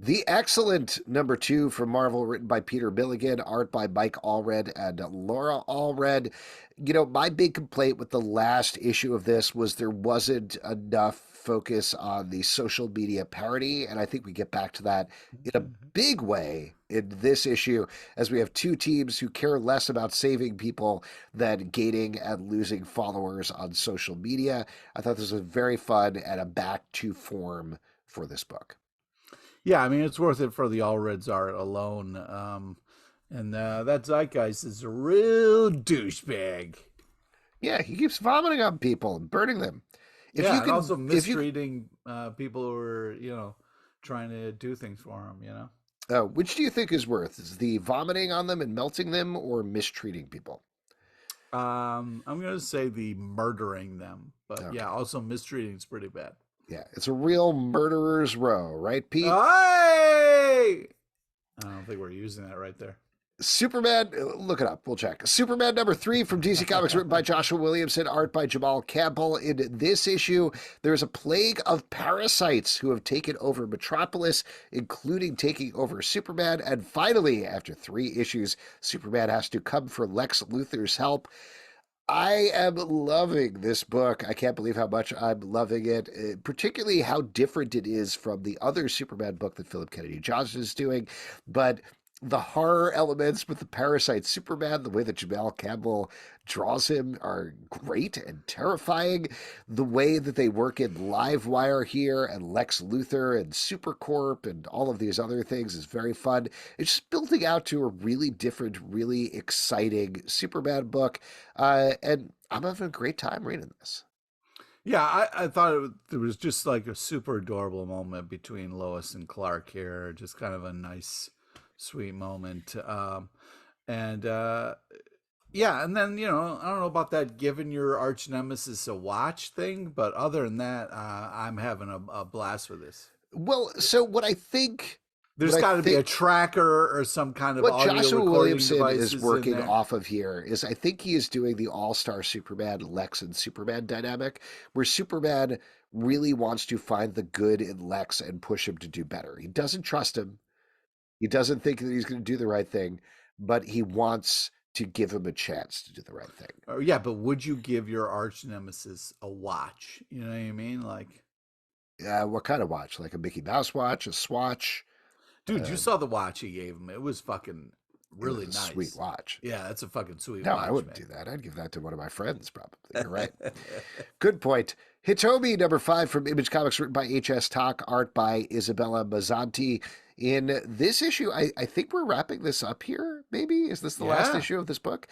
The Excellent #2 from Marvel, written by Peter Milligan, art by Mike Allred and Laura Allred. You know, my big complaint with the last issue of this was there wasn't enough focus on the social media parody, and I think we get back to that in a big way in this issue, as we have two teams who care less about saving people than gaining and losing followers on social media. I thought this was very fun and a back to form for this book. Yeah, I mean, it's worth it for the All Reds art alone. And that Zeitgeist is a real douchebag. Yeah, he keeps vomiting on people and burning them. If yeah, you can, and also mistreating people who are, you know, trying to do things for him, you know. Which do you think is worse? Is the vomiting on them and melting them, or mistreating people? I'm going to say the murdering them, but okay. Yeah, also mistreating is pretty bad. Yeah, it's a real murderer's row, right, Pete? Hey! I don't think we're using that right there. Superman, look it up, we'll check. Superman #3 from DC Comics, written by Joshua Williamson, art by Jamal Campbell. In this issue, there's a plague of parasites who have taken over Metropolis, including taking over Superman. And finally, after 3 issues, Superman has to come for Lex Luthor's help. I am loving this book. I can't believe how much I'm loving it, particularly how different it is from the other Superman book that Philip Kennedy Johnson is doing. But the horror elements with the parasite Superman, the way that Jamal Campbell draws him are great and terrifying. The way that they work in Livewire here and Lex Luthor and Supercorp and all of these other things is very fun. It's just building out to a really different, really exciting Superman book. And I'm having a great time reading this. Yeah, I thought it was just like a super adorable moment between Lois and Clark here. Just kind of a nice, sweet moment. Yeah, and then, you know, I don't know about that giving your arch nemesis a watch thing, but other than that, I'm having a blast with this. Well, so what I think... There's got to be a tracker or some kind of audio Joshua Williamson is working off of here is I think he is doing the all-star Superman, Lex and Superman dynamic, where Superman really wants to find the good in Lex and push him to do better. He doesn't trust him. He doesn't think that he's going to do the right thing, but he wants to give him a chance to do the right thing. Oh, yeah, but would you give your arch nemesis a watch? You know what I mean? Like, what kind of watch? Like a Mickey Mouse watch, a Swatch? Dude, you saw the watch he gave him. It was fucking really nice. Sweet watch. Yeah, that's a fucking sweet No, watch. I wouldn't man. do that. I'd give that to one of my friends, probably. You're right. Good point. Hitomi, number 5 from Image Comics, written by H.S. Tak, art by Isabella Mazzanti. In this issue, I think we're wrapping this up here, maybe? Is this the last issue of this book?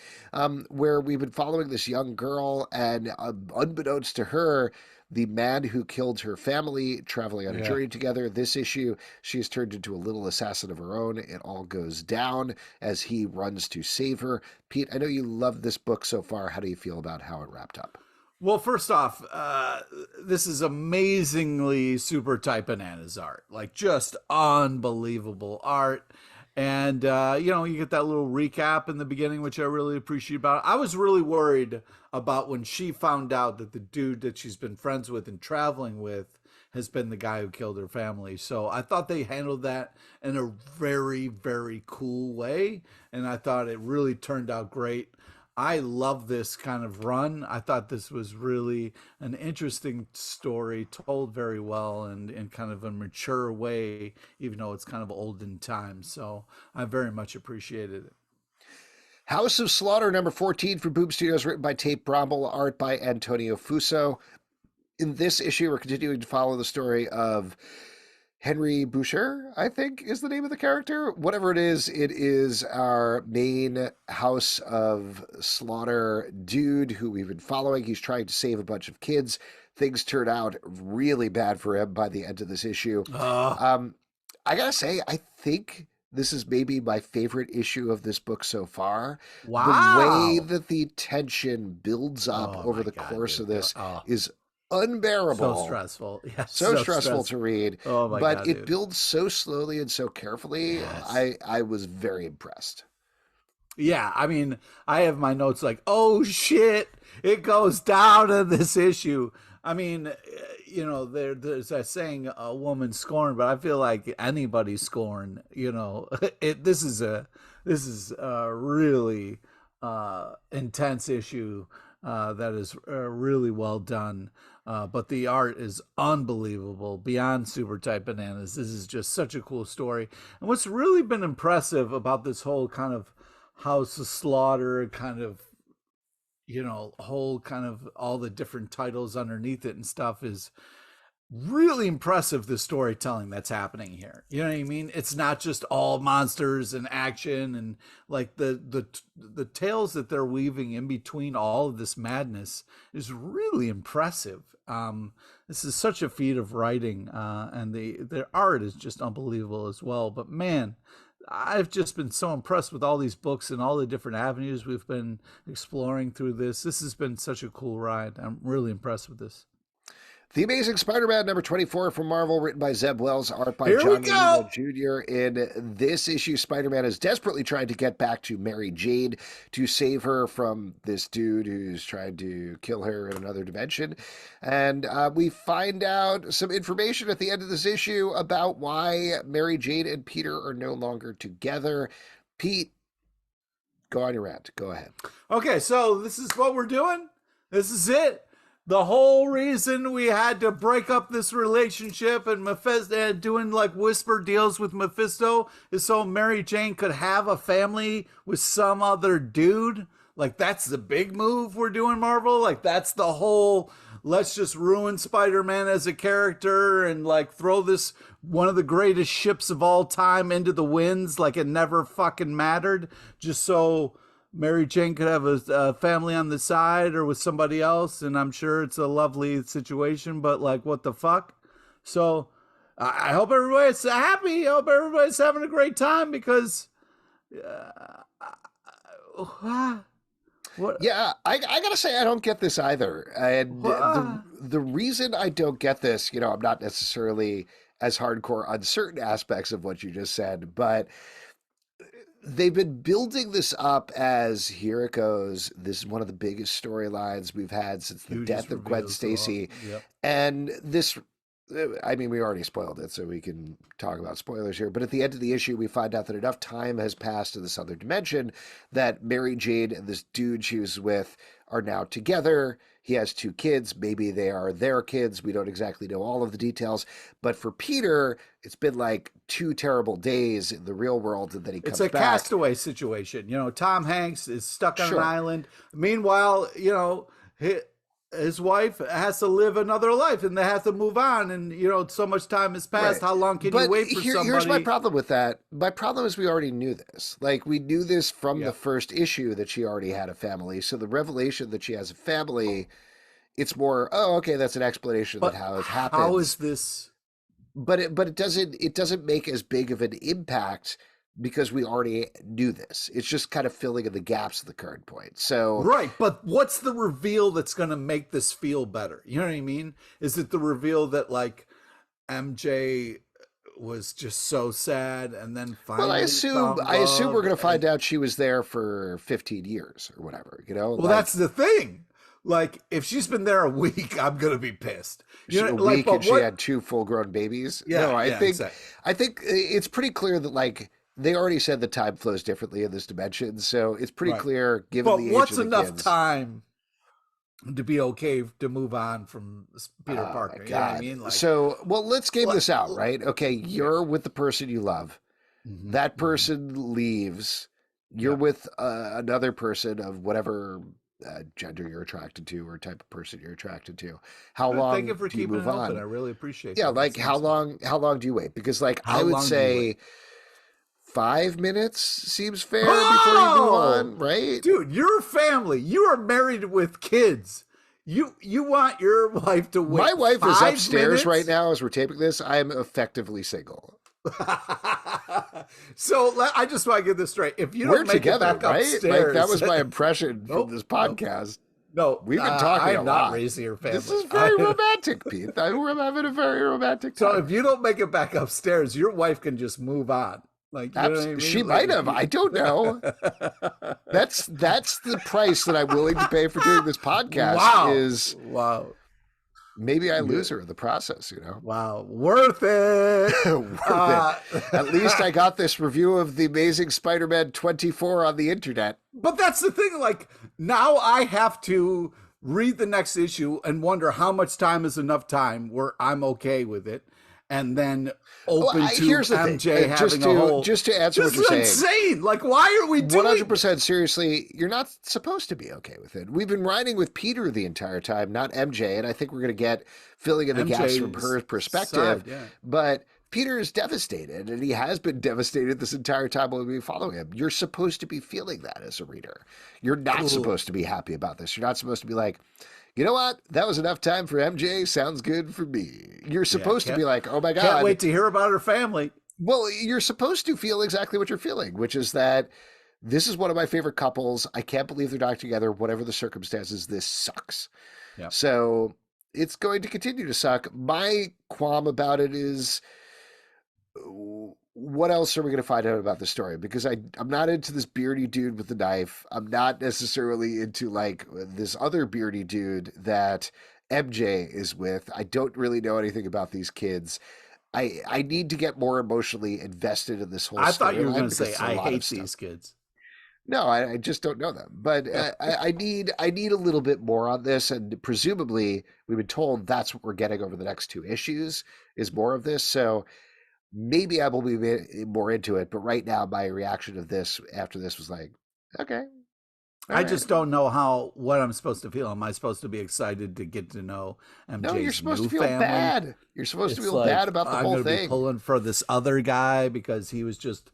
Where we've been following this young girl, and unbeknownst to her, the man who killed her family, traveling on a journey together. This issue, she has turned into a little assassin of her own. It all goes down as he runs to save her. Pete, I know you love this book so far. How do you feel about how it wrapped up? Well, first off, this is amazingly Super Type Bananas art. Like, just unbelievable art. And, you get that little recap in the beginning, which I really appreciate about it. I was really worried about when she found out that the dude that she's been friends with and traveling with has been the guy who killed her family. So I thought they handled that in a very, very cool way. And I thought it really turned out great. I love this kind of run. I thought this was really an interesting story, told very well and in kind of a mature way, even though it's kind of old in time. So I very much appreciated it. House of Slaughter, number 14 from Boom Studios, written by Tate Brombel, art by Antonio Fuso. In this issue, we're continuing to follow the story of Henry Boucher, I think is the name of the character. Whatever it is our main House of Slaughter dude who we've been following. He's trying to save a bunch of kids. Things turn out really bad for him by the end of this issue. I gotta say, I think this is maybe my favorite issue of this book so far. Wow. The way that the tension builds up over the course of this is unbearable. So stressful. Yeah, so stressful to read. Oh my but God, it dude. builds so slowly and so carefully. Yes. I was very impressed. Yeah, I mean, I have my notes like, oh shit, it goes down in this issue. I mean, there's that saying, a woman scorned, but I feel like anybody's scorned. This is a really intense issue that is really well done. But the art is unbelievable, beyond Super Type Bananas. This is just such a cool story. And what's really been impressive about this whole kind of House of Slaughter kind of, whole kind of all the different titles underneath it and stuff is really impressive, the storytelling that's happening here. You know what I mean? It's not just all monsters and action, and like the tales that they're weaving in between all of this madness is really impressive. This is such a feat of writing, and their art is just unbelievable as well. But man, I've just been so impressed with all these books and all the different avenues we've been exploring through this. This has been such a cool ride. I'm really impressed with this. The Amazing Spider-Man, number 24 from Marvel, written by Zeb Wells, art by Here John we go. Romita Jr. In this issue, Spider-Man is desperately trying to get back to Mary Jane to save her from this dude who's trying to kill her in another dimension. And we find out some information at the end of this issue about why Mary Jane and Peter are no longer together. Pete, go on your rant. Go ahead. Okay, so this is what we're doing. This is it. The whole reason we had to break up this relationship and Mephisto doing like whisper deals with Mephisto is so Mary Jane could have a family with some other dude. Like, that's the big move we're doing, Marvel. Like, that's the whole, let's just ruin Spider-Man as a character and like throw this one of the greatest ships of all time into the winds like it never fucking mattered, just so Mary Jane could have a family on the side or with somebody else, and I'm sure it's a lovely situation, but like, what the fuck? So I hope everybody's happy. I hope everybody's having a great time, because what? Yeah, I gotta say, I don't get this either. And the reason I don't get this, I'm not necessarily as hardcore on certain aspects of what you just said, but they've been building this up as, here it goes. This is one of the biggest storylines we've had since the death of Gwen Stacy. Yep. And this, I mean, we already spoiled it, so we can talk about spoilers here. But at the end of the issue, we find out that enough time has passed in this other dimension that Mary Jane and this dude she was with are now together. he has 2 kids. Maybe they are their kids. We don't exactly know all of the details. But for Peter, it's been like 2 terrible days in the real world, and then he comes It's a back. castaway situation. Tom Hanks is stuck on an island. Meanwhile, his wife has to live another life, and they have to move on. And so much time has passed. Right. How long can you wait for somebody? Here's my problem with that. My problem is we already knew this. Like, we knew this from the first issue that she already had a family. So the revelation that she has a family, it's more, oh, okay, that's an explanation of how it happened. How is this? But it doesn't make as big of an impact because we already knew this. It's just kind of filling in the gaps at the current point. So right, but what's the reveal that's going to make this feel better? You know what I mean? Is it the reveal that like MJ was just so sad and then finally? Well, I assume we're going to find out she was there for 15 years or whatever. Well, that's the thing. Like, if she's been there a week, I'm gonna be pissed. She had 2 full-grown babies. Yeah, no, I think exactly. I think it's pretty clear that like they already said the time flows differently in this dimension, so it's pretty clear given the age what's of the enough kids. Time to be okay to move on from Peter Parker? You know what I mean? Like, so, let's game this out, right? Okay, you're with the person you love. Mm-hmm, that person leaves. You're with another person of whatever gender you're attracted to or type of person you're attracted to. How long thank you for do you keeping move it on? Open. I really appreciate yeah, that. like how long do you wait? Because like I would say 5 minutes seems fair before you move on, right? Dude, you're family. You are married with kids. You want your wife to wait. My wife is upstairs minutes? right now as we're taping this. I am effectively single. So I just want to get this straight. If you don't make together, it back right? upstairs, like that was my impression from this podcast. No, we've been talking I'm a lot. Not raising your family. This is very romantic, Pete. We're having a very romantic time. So if you don't make it back upstairs, your wife can just move on. Like, you know what I mean? She might have. I don't know. That's the price that I'm willing to pay for doing this podcast. Wow. Maybe I lose her in the process, Wow. Worth it. Worth it. At least I got this review of The Amazing Spider-Man 24 on the internet. But that's the thing. Like, now I have to read the next issue and wonder how much time is enough time where I'm okay with it. And then open to MJ having a whole... Just to answer what you're saying. This is insane. Like, why are we doing... 100% seriously, you're not supposed to be okay with it. We've been riding with Peter the entire time, not MJ, and I think we're going to get filling in the gaps from her perspective. But Peter is devastated, and he has been devastated this entire time while we've been following him. You're supposed to be feeling that as a reader. You're not supposed to be happy about this. You're not supposed to be like... You know what? That was enough time for MJ. Sounds good for me. You're supposed to be like, oh my God. Can't wait to hear about her family. Well, you're supposed to feel exactly what you're feeling, which is that this is one of my favorite couples. I can't believe they're not together. Whatever the circumstances, this sucks. Yep. So it's going to continue to suck. My qualm about it is... what else are we going to find out about the story? Because I'm not into this beardy dude with the knife. I'm not necessarily into like this other beardy dude that MJ is with. I don't really know anything about these kids. I need to get more emotionally invested in this whole story. I thought you were going to say, I hate these kids. No, I just don't know them. But I need a little bit more on this. And presumably we've been told that's what we're getting over the next 2 issues is more of this. So maybe I will be more into it, but right now my reaction of this after this was like, okay. I just don't know what I'm supposed to feel. Am I supposed to be excited to get to know MJ's No, you're supposed new to feel family? bad. You're supposed to feel bad about the whole I'm thing. Be pulling for this other guy because he was just,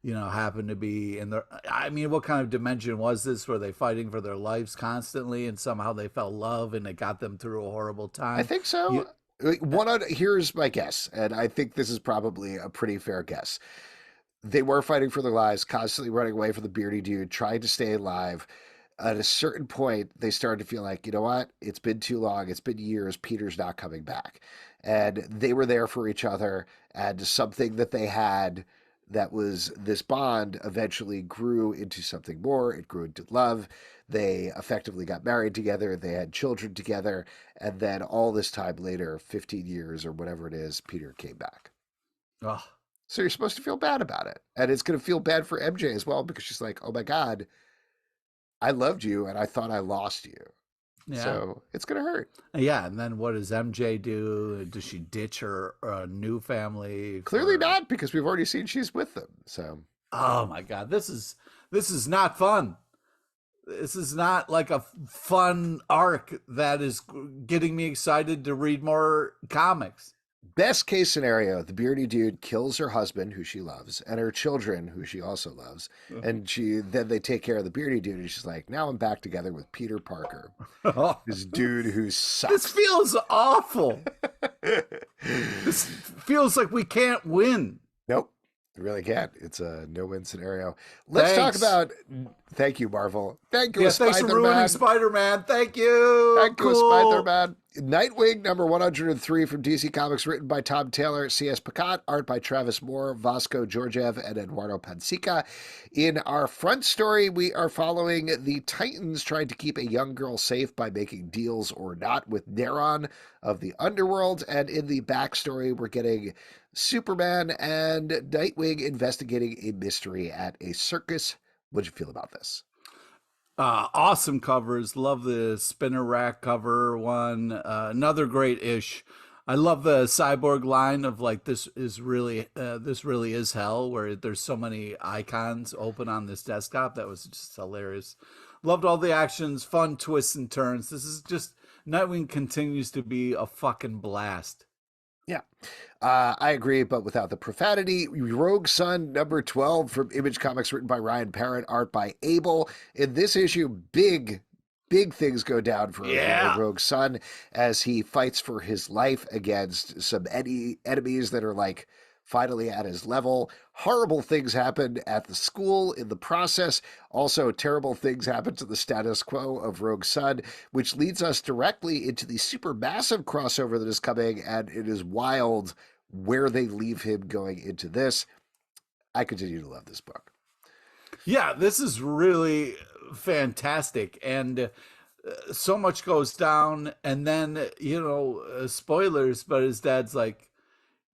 happened to be in the. I mean, what kind of dimension was this? Were they fighting for their lives constantly, and somehow they felt love, and it got them through a horrible time? I think so. Here's my guess, and I think this is probably a pretty fair guess. They were fighting for their lives, constantly running away from the beardy dude, trying to stay alive. At a certain point, they started to feel like, you know what? It's been too long. It's been years. Peter's not coming back. And they were there for each other. And something that they had that was this bond eventually grew into something more. It grew into love. They effectively got married together. They had children together. And then all this time later, 15 years or whatever it is, Peter came back. Oh. So you're supposed to feel bad about it. And it's going to feel bad for MJ as well because she's like, oh my God, I loved you and I thought I lost you. Yeah. So it's going to hurt. Yeah, and then what does MJ do? Does she ditch her new family? Clearly not, because we've already seen she's with them. So, oh my God, this is not fun. This is not like a fun arc that is getting me excited to read more comics. best case scenario, the beardy dude kills her husband, who she loves, and her children, who she also loves, and then they take care of the beardy dude, and she's like, now I'm back together with Peter Parker, this dude who sucks. This feels awful. This feels like we can't win. Nope. Really can't. It's a no-win scenario. Let's talk about. Thank you, Marvel. Thank you, yeah, thanks for ruining Spider-Man. Thank you. Thank you, Spider-Man. Nightwing number 103 from DC Comics, written by Tom Taylor, C.S. Picot, art by Travis Moore, Vasco Georgiev, and Eduardo Pansica. In our front story, we are following the Titans trying to keep a young girl safe by making deals or not with Neron of the Underworld. And in the backstory, we're getting Superman and Nightwing investigating a mystery at a circus. What'd you feel about this? Awesome covers. Love the spinner rack cover one. Another great ish. I love the cyborg line of like, this really is hell, where there's so many icons open on this desktop. That was just hilarious. Loved all the actions, fun twists and turns. This is just, Nightwing continues to be a fucking blast. Yeah, I agree, but without the profanity. Rogue Sun number 12 from Image Comics, written by Ryan Parrott, art by Abel. In this issue, big things go down for Rogue Sun as he fights for his life against some enemies that are like finally at his level. Horrible things happen at the school in the process. Also, terrible things happen to the status quo of Rogue Sun, which leads us directly into the supermassive crossover that is coming, and it is wild where they leave him going into this. I continue to love this book. Yeah, this is really fantastic, and so much goes down, and then, spoilers, but his dad's like,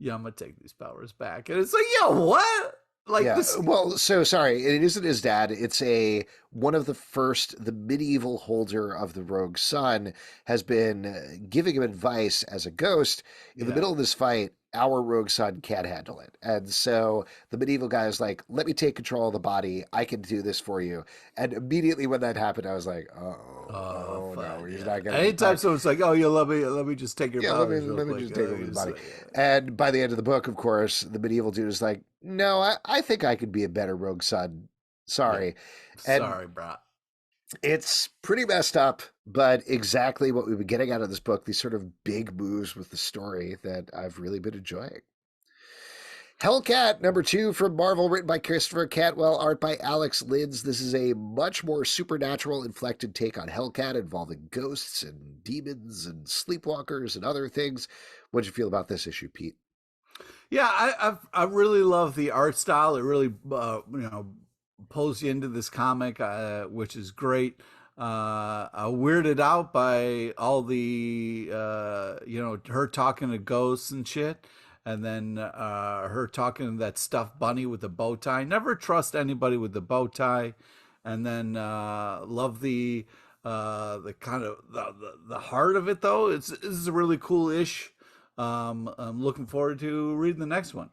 yeah, I'm gonna take these powers back, and it's like, yo, what? Like, yeah. This. Well, so sorry, it isn't his dad. It's the medieval holder of the Rogue Sun has been giving him advice as a ghost. In the middle of this fight, our Rogue Sun can't handle it, and so the medieval guy is like, "Let me take control of the body. I can do this for you." And immediately when that happened, I was like, "Oh no, he's not gonna." Anytime someone's like, "Oh, yeah, let me just take your powers, let me just take over the body." And by the end of the book, of course, the medieval dude is like, "No, I think I could be a better Rogue Sun. Sorry." Yeah. Sorry, bro. It's pretty messed up, but exactly what we've been getting out of this book, these sort of big moves with the story that I've really been enjoying. Hellcat, number 2 from Marvel, written by Christopher Cantwell, art by Alex Linz. This is a much more supernatural inflected take on Hellcat, involving ghosts and demons and sleepwalkers and other things. What'd you feel about this issue, Pete? Yeah, I really love the art style. It really, pulls you into this comic, which is great. Weirded out by all the, her talking to ghosts and shit. And then her talking to that stuffed bunny with the bow tie. Never trust anybody with the bow tie. And then love the kind of the heart of it, though. This is a really cool ish. I'm looking forward to reading the next one.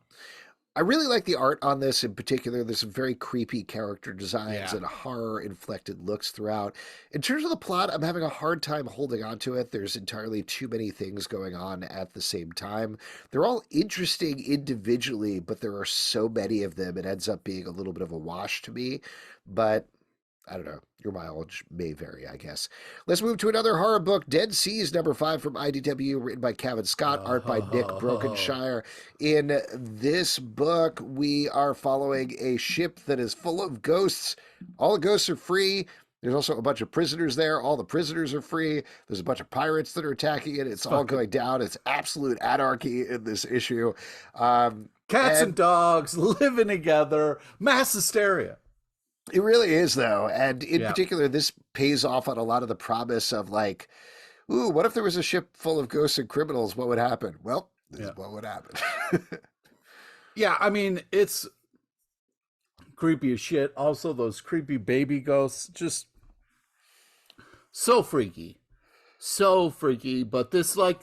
I really like the art on this in particular. There's some very creepy character designs and horror-inflected looks throughout. In terms of the plot, I'm having a hard time holding on to it. There's entirely too many things going on at the same time. They're all interesting individually, but there are so many of them, it ends up being a little bit of a wash to me. But I don't know. Your mileage may vary, I guess. Let's move to another horror book, Dead Seas, number 5 from IDW, written by Kevin Scott, art by Nick Brokenshire. In this book, we are following a ship that is full of ghosts. All the ghosts are free. There's also a bunch of prisoners there. All the prisoners are free. There's a bunch of pirates that are attacking it. It's all going down. It's absolute anarchy in this issue. Cats and dogs living together. Mass hysteria. It really is, though. And in particular, this pays off on a lot of the promise of like, ooh, what if there was a ship full of ghosts and criminals? What would happen? Well, this is what would happen. Yeah, I mean, it's creepy as shit. Also, those creepy baby ghosts, just so freaky. So freaky, but this like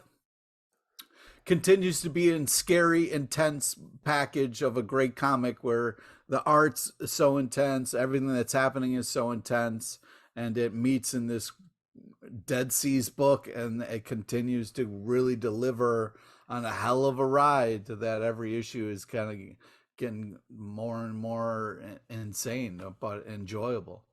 continues to be a scary, intense package of a great comic where the art's so intense, everything that's happening is so intense, and it meets in this Dead Seas book, and it continues to really deliver on a hell of a ride that every issue is kind of getting more and more insane, but enjoyable.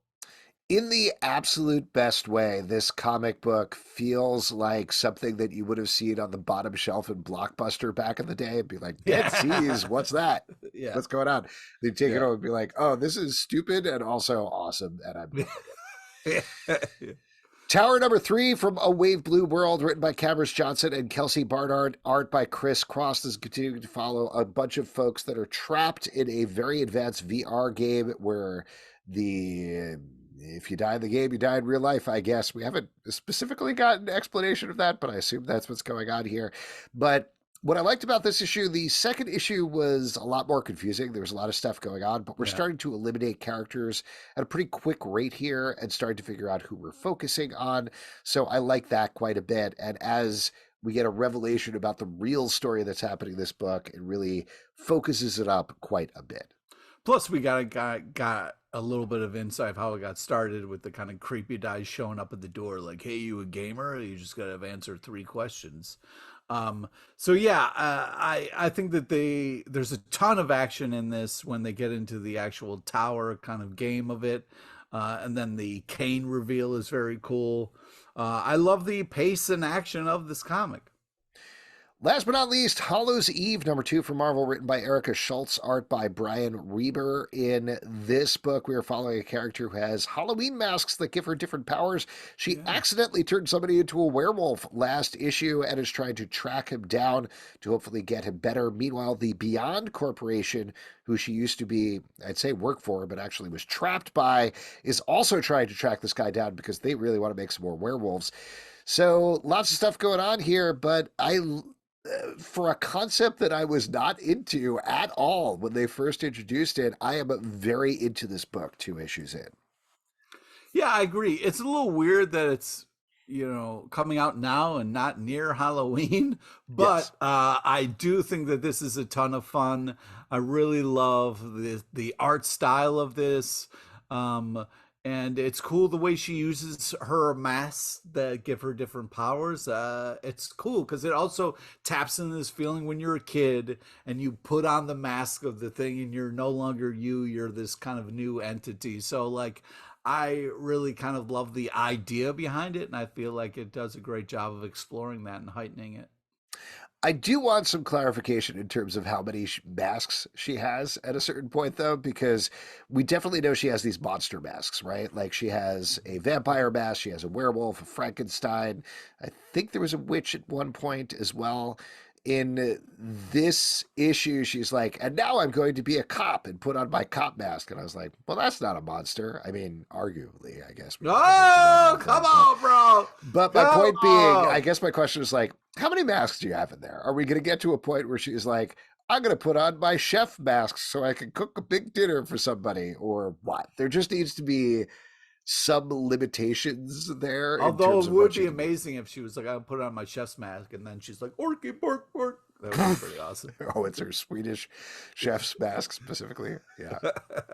In the absolute best way, this comic book feels like something that you would have seen on the bottom shelf in Blockbuster back in the day and be like, Dead Seas, what's that? Yeah. What's going on? They take it over and be like, oh, this is stupid and also awesome. And I'm Tower number 3 from A Wave Blue World, written by Cameron Johnson and Kelsey Barnard, art by Chris Cross, is continuing to follow a bunch of folks that are trapped in a very advanced VR game where if you die in the game, you die in real life, I guess. We haven't specifically gotten an explanation of that, but I assume that's what's going on here. But what I liked about this issue, the second issue was a lot more confusing. There was a lot of stuff going on, but we're starting to eliminate characters at a pretty quick rate here and starting to figure out who we're focusing on. So I like that quite a bit. And as we get a revelation about the real story that's happening in this book, it really focuses it up quite a bit. Plus, we got a little bit of insight of how it got started with the kind of creepy guys showing up at the door, like, "Hey, you a gamer? You just got to answer 3 questions." So yeah, I think that there's a ton of action in this when they get into the actual tower kind of game of it, and then the Kane reveal is very cool. I love the pace and action of this comic. Last but not least, Hallows Eve, number 2 from Marvel, written by Erica Schultz, art by Brian Reber. In this book, we are following a character who has Halloween masks that give her different powers. She accidentally turned somebody into a werewolf last issue and is trying to track him down to hopefully get him better. Meanwhile, the Beyond Corporation, who she used to be, I'd say work for, but actually was trapped by, is also trying to track this guy down because they really want to make some more werewolves. So lots of stuff going on here, but for a concept that I was not into at all when they first introduced it, I am very into this book 2 issues in. Yeah, I agree. It's a little weird that it's, coming out now and not near Halloween, but I do think that this is a ton of fun. I really love the art style of this. And it's cool the way she uses her masks that give her different powers. It's cool because it also taps into this feeling when you're a kid and you put on the mask of the thing and you're no longer you're this kind of new entity. So like, I really kind of love the idea behind it, and I feel like it does a great job of exploring that and heightening it. I do want some clarification in terms of how many masks she has at a certain point, though, because we definitely know she has these monster masks, right? Like she has a vampire mask, she has a werewolf, a Frankenstein. I think there was a witch at one point as well. In this issue, she's like, and now I'm going to be a cop and put on my cop mask. And I was like, well, that's not a monster. I mean, arguably, I guess. Oh, come on, bro. But my point being, I guess my question is like, how many masks do you have in there? Are we going to get to a point where she's like, I'm going to put on my chef masks so I can cook a big dinner for somebody, or what? There just needs to be some limitations there. Although it would be amazing if she was like, I'll put on my chef's mask, and then she's like, orky, pork, pork. That would be pretty awesome. Oh, it's her Swedish chef's mask specifically? Yeah.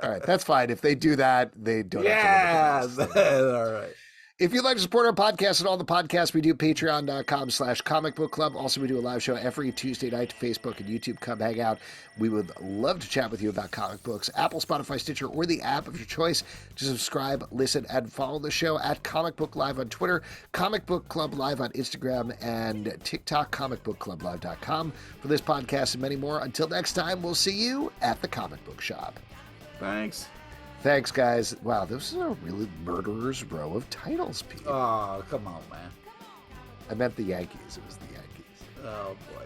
All right, that's fine. If they do that, they don't have to limit the all right. If you'd like to support our podcast and all the podcasts we do, patreon.com/comic book club. Also, we do a live show every Tuesday night to Facebook and YouTube. Come hang out. We would love to chat with you about comic books. Apple, Spotify, Stitcher, or the app of your choice to subscribe, listen, and follow the show at Comic Book Live on Twitter, Comic Book Club Live on Instagram, and TikTok, comicbookclublive.com for this podcast and many more. Until next time, we'll see you at the comic book shop. Thanks. Thanks, guys. Wow, this is a really murderer's row of titles, Pete. Oh, come on, man. I meant the Yankees. It was the Yankees. Oh, boy.